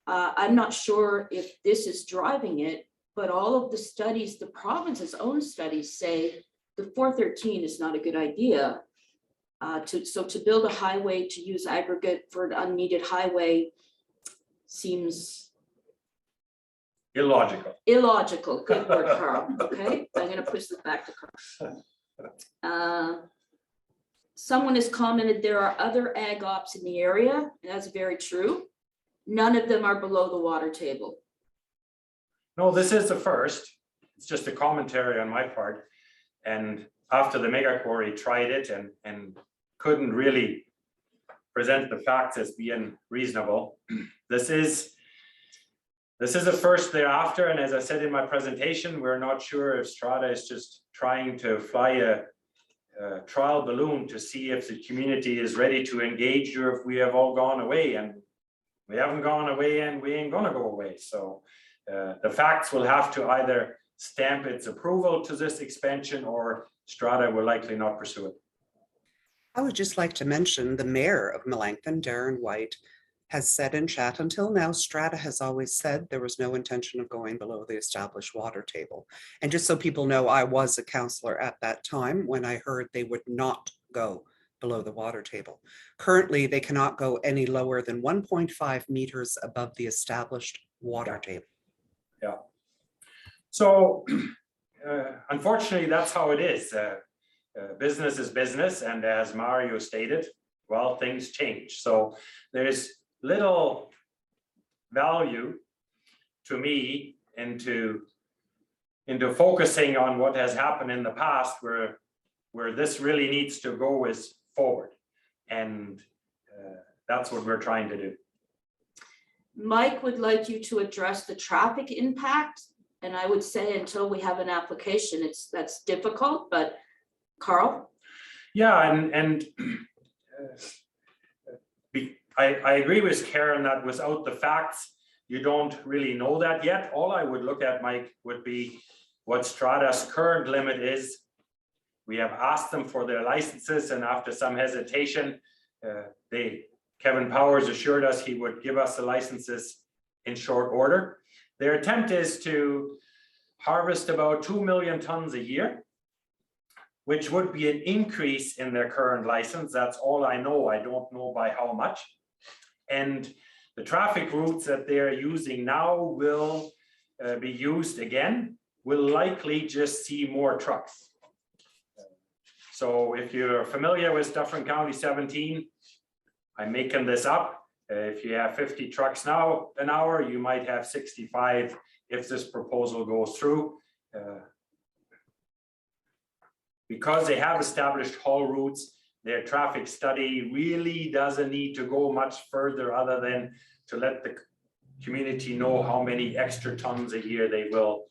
I'm not sure if this is driving it, but all of the studies, the province's own studies say the 413 is not a good idea. So to build a highway to use aggregate for an unneeded highway seems illogical. Good word, Carl. Okay, I'm going to push this back to Carl. Someone has commented there are other ag ops in the area, and that's very true. None of them are below the water table. No, this is the first. It's just a commentary on my part. And after the mega quarry tried it and couldn't really present the facts as being reasonable, this is the first thereafter. And as I said in my presentation, we're not sure if Strada is just trying to fly a trial balloon to see if the community is ready to engage or if we have all gone away, and we haven't gone away and we ain't gonna go away. So the facts will have to either stamp its approval to this expansion or Strada will likely not pursue it. I would just like to mention the mayor of Melanchthon, Darren White, has said in chat, until now, Strada has always said there was no intention of going below the established water table. And just so people know, I was a councillor at that time when I heard they would not go below the water table. Currently, they cannot go any lower than 1.5 meters above the established water table. Yeah. So unfortunately, that's how it is. Business is business. And as Mario stated, well, things change. So there's little value to me into focusing on what has happened in the past where this really needs to go is forward. And that's what we're trying to do. Mike would like you to address the traffic impact. And I would say until we have an application, that's difficult, but Carl? Yeah, I agree with Karen that without the facts, you don't really know that yet. All I would look at, Mike, would be what Strada's current limit is. We have asked them for their licenses, and after some hesitation, Kevin Powers assured us he would give us the licenses in short order. Their attempt is to harvest about 2 million tons a year, which would be an increase in their current license. That's all I know. I don't know by how much. And the traffic routes that they're using now will be used again, will likely just see more trucks. So if you're familiar with Dufferin County 17, I'm making this up. If you have 50 trucks now an hour, you might have 65 if this proposal goes through. Because they have established haul routes, their traffic study really doesn't need to go much further other than to let the community know how many extra tons a year they will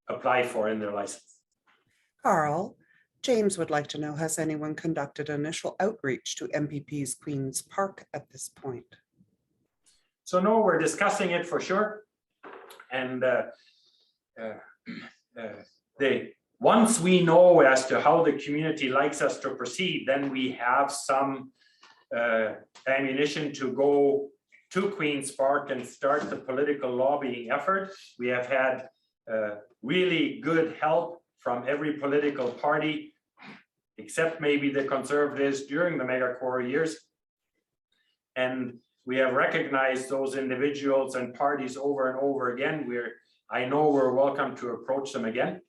apply for in their license. Carl, James would like to know, has anyone conducted initial outreach to MPP's Queen's Park at this point? So no, we're discussing it for sure. And once we know as to how the community likes us to proceed, then we have some ammunition to go to Queen's Park and start the political lobbying effort. We have had really good help from every political party, except maybe the Conservatives during the mega quarry years. And we have recognized those individuals and parties over and over again. I know we're welcome to approach them again,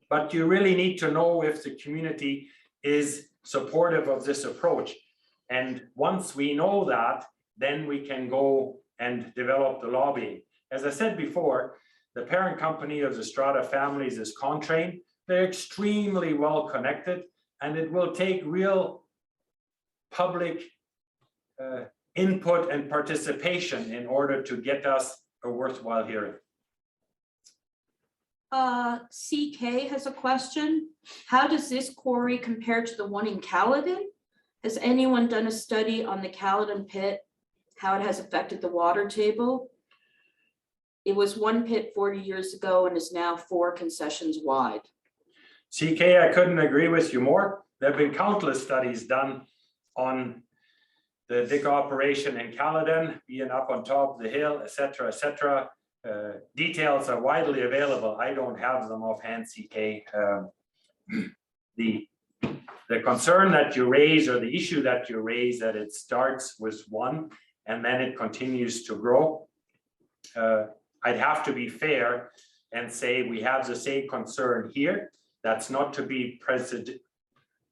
but you really need to know if the community is supportive of this approach. And once we know that, then we can go and develop the lobbying. As I said before, the parent company of the Strada families is Contrain. They're extremely well connected, and it will take real public input and participation in order to get us a worthwhile hearing. CK has a question. How does this quarry compare to the one in Caledon? Has anyone done a study on the Caledon pit, how it has affected the water table? It was one pit 40 years ago and is now 4 concessions wide. CK, I couldn't agree with you more. There have been countless studies done on the dig operation in Caledon, being up on top of the hill, etc., etc. Details are widely available. I don't have them offhand, CK. The concern that you raise, or the issue that you raise, that it starts with one and then it continues to grow. I'd have to be fair and say we have the same concern here. That's not to be precedent,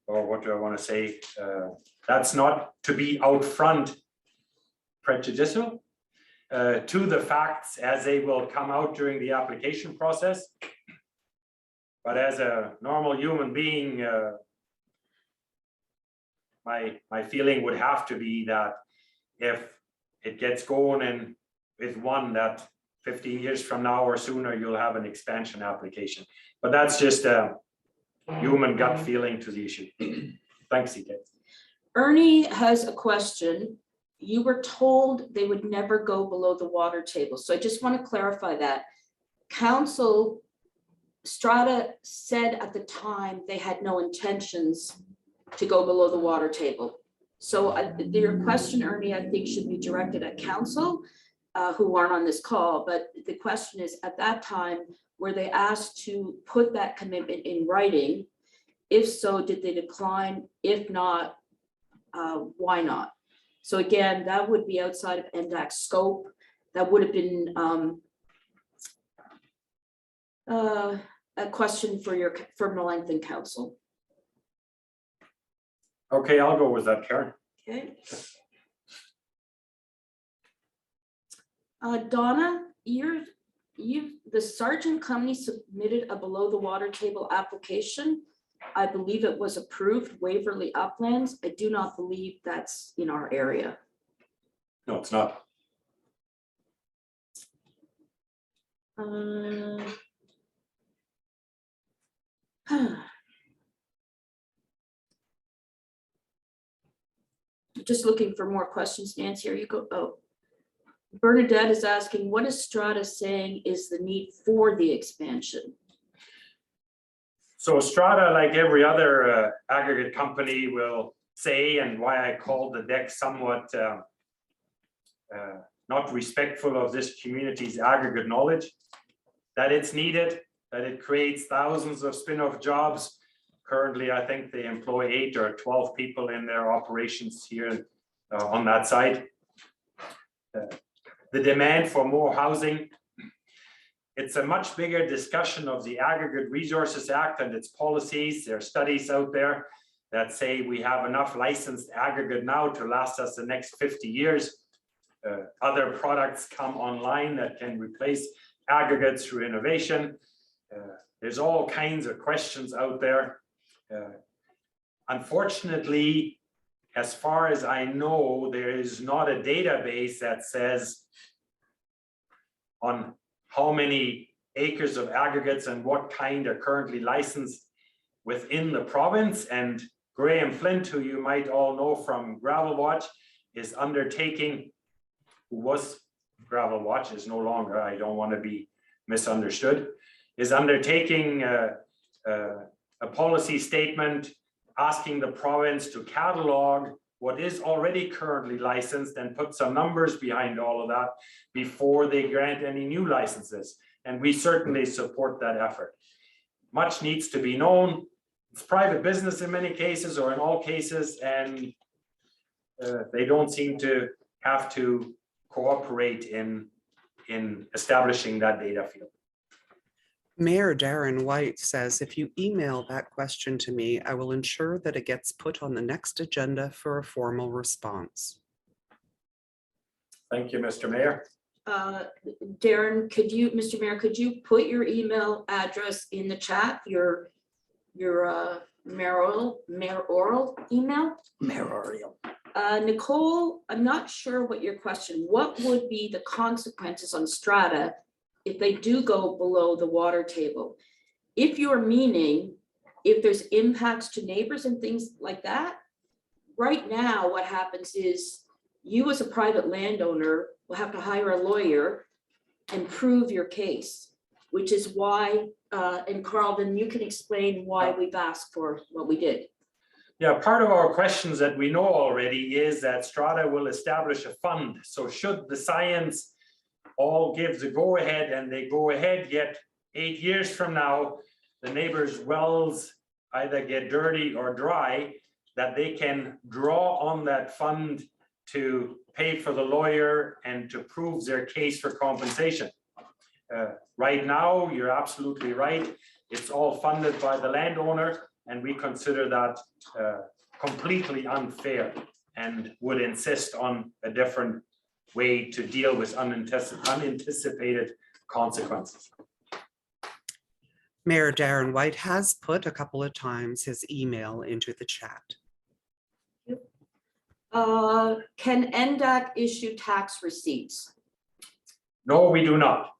or what do I want to say? That's not to be out front prejudicial to the facts as they will come out during the application process. But as a normal human being, my feeling would have to be that if it gets going and with one, that 15 years from now or sooner, you'll have an expansion application. But that's just a human gut feeling to the issue. Thanks, CK. Ernie has a question. You were told they would never go below the water table. So I just want to clarify that. Council, Strada said at the time they had no intentions to go below the water table. So your question, Ernie, I think should be directed at council who aren't on this call. But the question is, at that time, were they asked to put that commitment in writing? If so, did they decline? If not, why not? So again, that would be outside of Ndac's scope. That would have been a question for Melanchthon Council. Okay, I'll go with that, Karen. Okay. Donna, the Sargent Company submitted a below the water table application. I believe it was approved, Waverly Uplands. I do not believe that's in our area. No, it's not. Just looking for more questions, Nancy. Here you go. Oh, Bernadette is asking, what is Strada saying is the need for the expansion? So Strada, like every other aggregate company, will say, and why I called the deck somewhat not respectful of this community's aggregate knowledge, that it's needed, that it creates thousands of spin-off jobs. Currently, I think they employ 8 or 12 people in their operations here on that side. The demand for more housing. It's a much bigger discussion of the Aggregate Resources Act and its policies. There are studies out there that say we have enough licensed aggregate now to last us the next 50 years. Other products come online that can replace aggregates through innovation. There's all kinds of questions out there. Unfortunately, as far as I know, there is not a database that says on how many acres of aggregates and what kind are currently licensed within the province. And Graham Flint, who you might all know from Gravel Watch, is undertaking, who was Gravel Watch, is no longer, I don't want to be misunderstood, is undertaking a policy statement asking the province to catalog what is already currently licensed and put some numbers behind all of that before they grant any new licenses. And we certainly support that effort. Much needs to be known. It's private business in many cases, or in all cases, and they don't seem to have to cooperate in establishing that data field. Mayor Darren White says, if you email that question to me, I will ensure that it gets put on the next agenda for a formal response. Thank you, Mr. Mayor. Darren, Mr. Mayor, could you put your email address in the chat, your mayoral email? Mayoral. Nicole, I'm not sure what your question, what would be the consequences on Strada if they do go below the water table? If you're meaning, if there's impacts to neighbors and things like that, right now what happens is you as a private landowner will have to hire a lawyer and prove your case, which is why, and Carl, then you can explain why we've asked for what we did. Yeah, part of our questions that we know already is that Strada will establish a fund. So should the science all gives a go ahead and they go ahead, yet 8 years from now, the neighbors' wells either get dirty or dry, that they can draw on that fund to pay for the lawyer and to prove their case for compensation. Right now, you're absolutely right. It's all funded by the landowner, and we consider that completely unfair and would insist on a different way to deal with unanticipated consequences. Mayor Darren White has put a couple of times his email into the chat. Can NDAC issue tax receipts? No, we do not.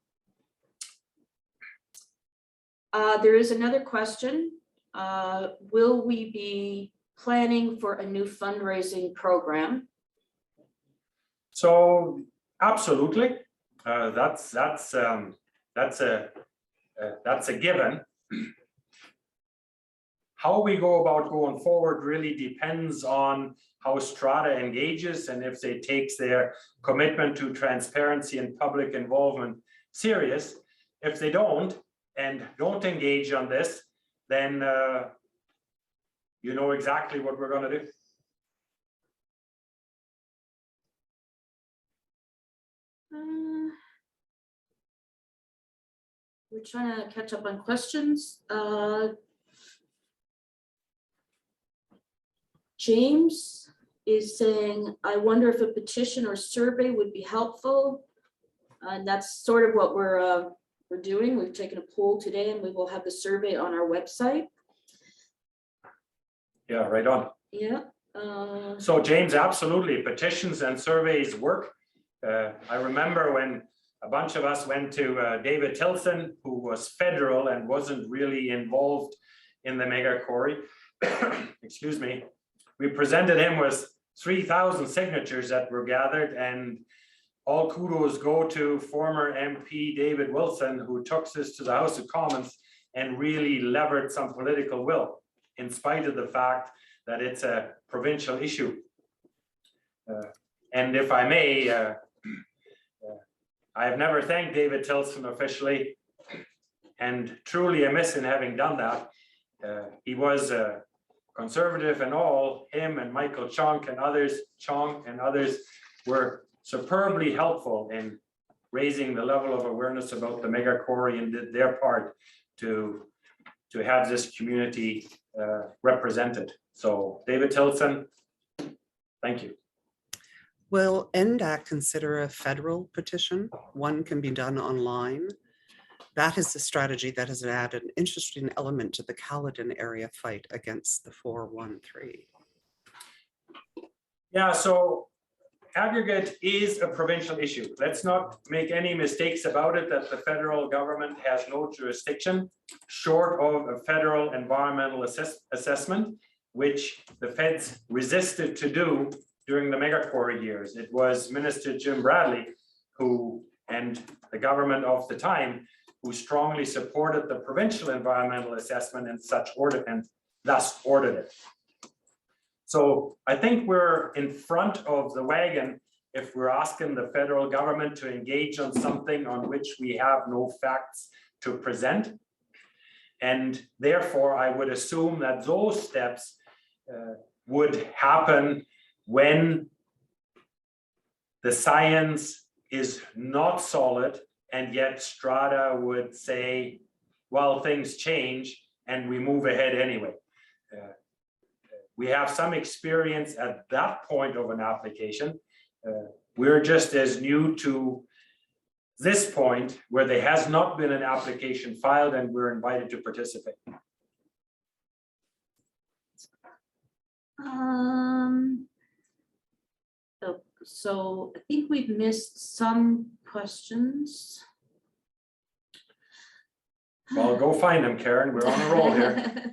There is another question. Will we be planning for a new fundraising program? So absolutely, that's a given. How we go about going forward really depends on how Strada engages and if they takes their commitment to transparency and public involvement serious. If they don't and don't engage on this, then you know exactly what we're going to do. We're trying to catch up on questions. James is saying, I wonder if a petition or survey would be helpful. And that's sort of what we're doing. We've taken a poll today and we will have the survey on our website. Yeah, right on. Yeah. So James, absolutely, petitions and surveys work. I remember when a bunch of us went to David Tilson, who was federal and wasn't really involved in the mega quarry. Excuse me. We presented him with 3,000 signatures that were gathered, and all kudos go to former MP David Wilson, who took this to the House of Commons and really levered some political will, in spite of the fact that it's a provincial issue. And if I may, I have never thanked David Tilson officially, and truly amiss in having done that. He was a conservative and all, him and Michael Chong and others were superbly helpful in raising the level of awareness about the mega quarry and did their part to have this community represented. So David Tilson, thank you. Will NDAC consider a federal petition? One can be done online. That is the strategy that has added an interesting element to the Caledon area fight against the 413. Yeah, so aggregate is a provincial issue. Let's not make any mistakes about it, that the federal government has no jurisdiction short of a federal environmental assessment, which the feds resisted to do during the mega quarry years. It was Minister Jim Bradley who, and the government of the time, who strongly supported the provincial environmental assessment and such order, and thus ordered it. So I think we're in front of the wagon if we're asking the federal government to engage on something on which we have no facts to present. And therefore, I would assume that those steps would happen when the science is not solid, and yet Strada would say, well, things change and we move ahead anyway. We have some experience at that point of an application. We're just as new to this point where there has not been an application filed and we're invited to participate. So I think we've missed some questions. Well, go find them, Karen. We're on a roll here.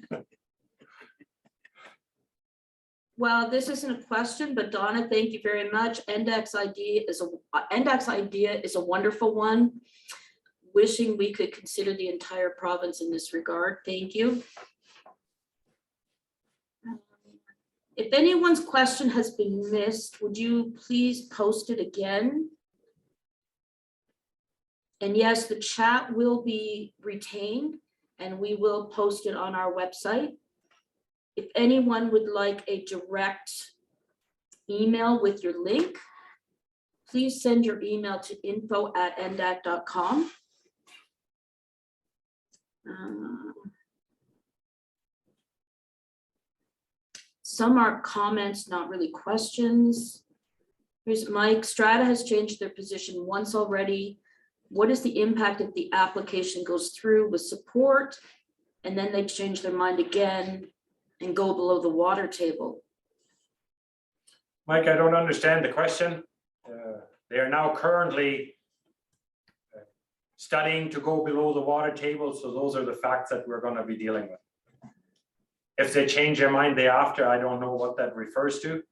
Well, this isn't a question, but Donna, thank you very much. Ndac's idea is a wonderful one. Wishing we could consider the entire province in this regard. Thank you. If anyone's question has been missed, would you please post it again? And yes, the chat will be retained and we will post it on our website. If anyone would like a direct email with your link, please send your email to info@ndac.com. Some are comments, not really questions. Here's Mike. Strada has changed their position once already. What is the impact if the application goes through with support and then they change their mind again and go below the water table? Mike, I don't understand the question. They are now currently studying to go below the water table. So those are the facts that we're going to be dealing with. If they change their mind thereafter, I don't know what that refers to.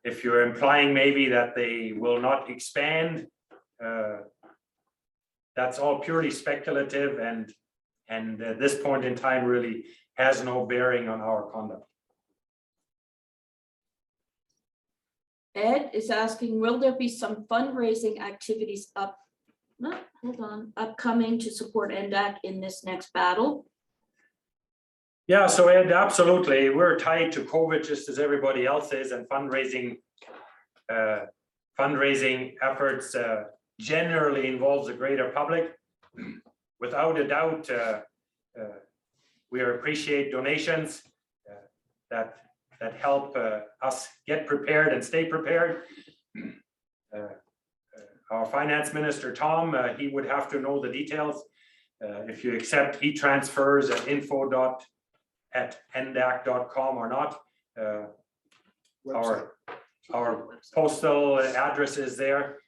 If you're implying maybe that they will not expand, that's all purely speculative and at this point in time really has no bearing on our conduct. Ed is asking, will there be some fundraising activities upcoming to support NDAC in this next battle? Yeah, so Ed, absolutely. We're tied to COVID just as everybody else is, and fundraising efforts generally involves the greater public. Without a doubt, we appreciate donations that help us get prepared and stay prepared. Our finance minister, Tom, he would have to know the details. If you accept e-transfers at info@ndac.com or not. Our postal address is there.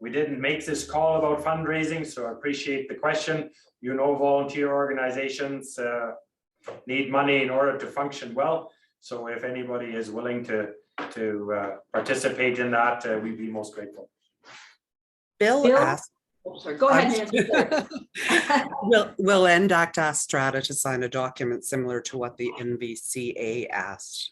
We didn't make this call about fundraising, so I appreciate the question. You know, volunteer organizations need money in order to function well. So if anybody is willing to participate in that, we'd be most grateful. Bill asked, oh, sorry. Go ahead, Nancy. will NDAC ask Strada to sign a document similar to what the NVCA asked?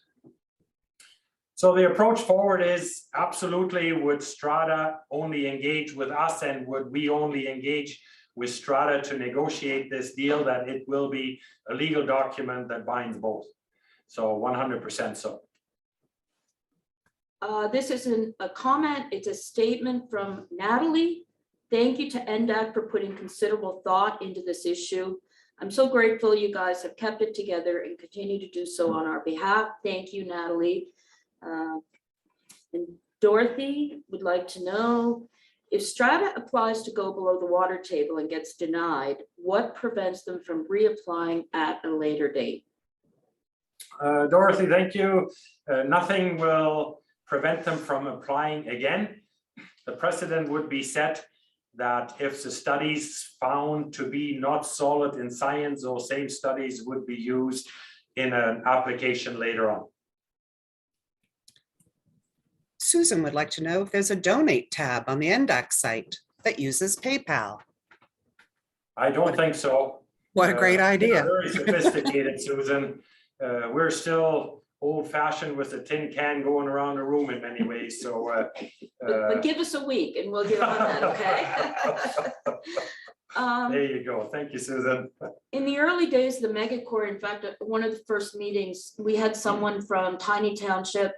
So the approach forward is absolutely, would Strada only engage with us, and would we only engage with Strada to negotiate this deal, that it will be a legal document that binds both. So 100% so. This isn't a comment, it's a statement from Natalie. Thank you to NDAC for putting considerable thought into this issue. I'm so grateful you guys have kept it together and continue to do so on our behalf. Thank you, Natalie. And Dorothy would like to know, if Strada applies to go below the water table and gets denied, what prevents them from reapplying at a later date? Dorothy, thank you. Nothing will prevent them from applying again. The precedent would be set that if the studies found to be not solid in science, those same studies would be used in an application later on. Susan would like to know if there's a donate tab on the NDAC site that uses PayPal. I don't think so. What a great idea. Very sophisticated, Susan. We're still old-fashioned with a tin can going around the room in many ways, so. But give us a week and we'll get on that, okay? There you go. Thank you, Susan. In the early days of the megacore, in fact, at one of the first meetings, we had someone from Tiny Township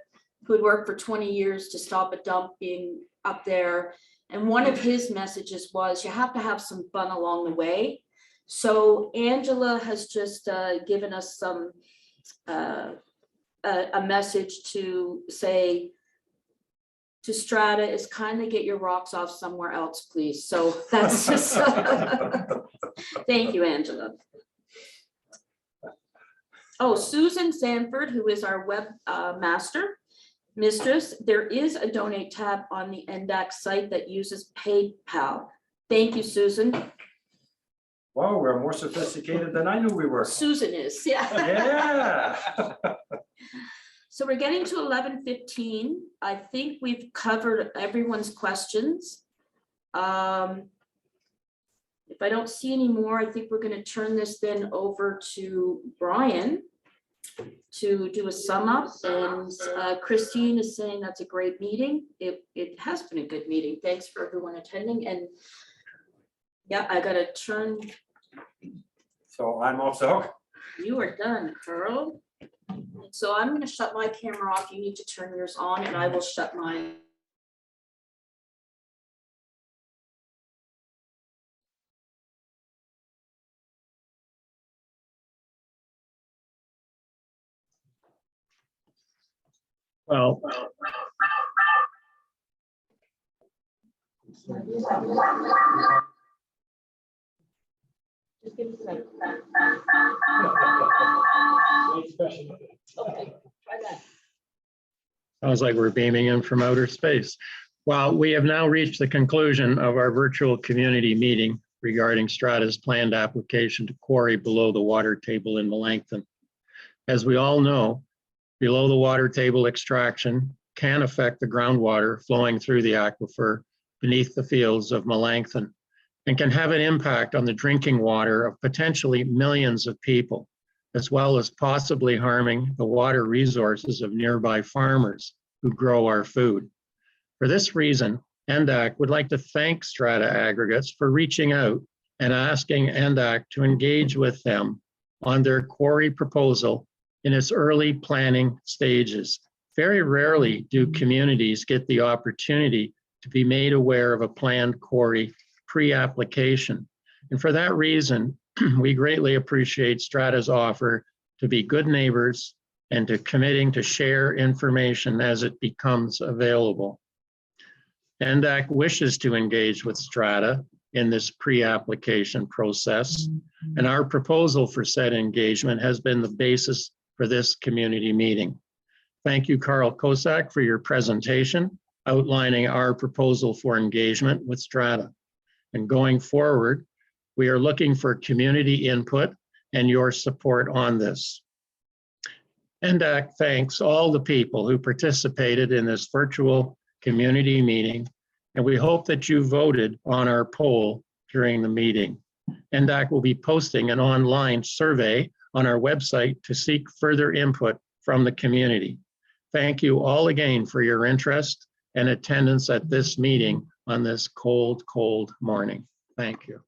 who had worked for 20 years to stop a dump being up there. And one of his messages was, you have to have some fun along the way. So Angela has just given us some a message to say to Strata is kindly get your rocks off somewhere else, please. So that's just, thank you, Angela. Oh, Susan Sanford, who is our web mistress, there is a donate tab on the NDAC site that uses PayPal. Thank you, Susan. Wow, we're more sophisticated than I knew we were. Susan is, yeah. Yeah. So we're getting to 11:15. I think we've covered everyone's questions. If I don't see any more, I think we're going to turn this then over to Brian to do a sum up. And Christine is saying that's a great meeting. It has been a good meeting. Thanks for everyone attending. And yeah, I got to turn. So I'm off the hook. You are done, Carl. So I'm going to shut my camera off. You need to turn yours on and I will shut mine. Well, Just give us a second. Okay, try that. sounds like we're beaming in from outer space. Well, we have now reached the conclusion of our virtual community meeting regarding Strada's planned application to quarry below the water table in Melanchthon. As we all know, below the water table extraction can affect the groundwater flowing through the aquifer beneath the fields of Melanchthon and can have an impact on the drinking water of potentially millions of people, as well as possibly harming the water resources of nearby farmers who grow our food. For this reason, NDAC would like to thank Strata Aggregates for reaching out and asking NDAC to engage with them on their quarry proposal in its early planning stages. Very rarely do communities get the opportunity to be made aware of a planned quarry pre-application. And for that reason, we greatly appreciate Strata's offer to be good neighbors and to committing to share information as it becomes available. NDAC wishes to engage with Strata in this pre-application process, and our proposal for said engagement has been the basis for this community meeting. Thank you, Carl Kosak, for your presentation outlining our proposal for engagement with Strata. And going forward, we are looking for community input and your support on this. NDAC thanks all the people who participated in this virtual community meeting, and we hope that you voted on our poll during the meeting. NDAC will be posting an online survey on our website to seek further input from the community. Thank you all again for your interest and attendance at this meeting on this cold, cold morning. Thank you.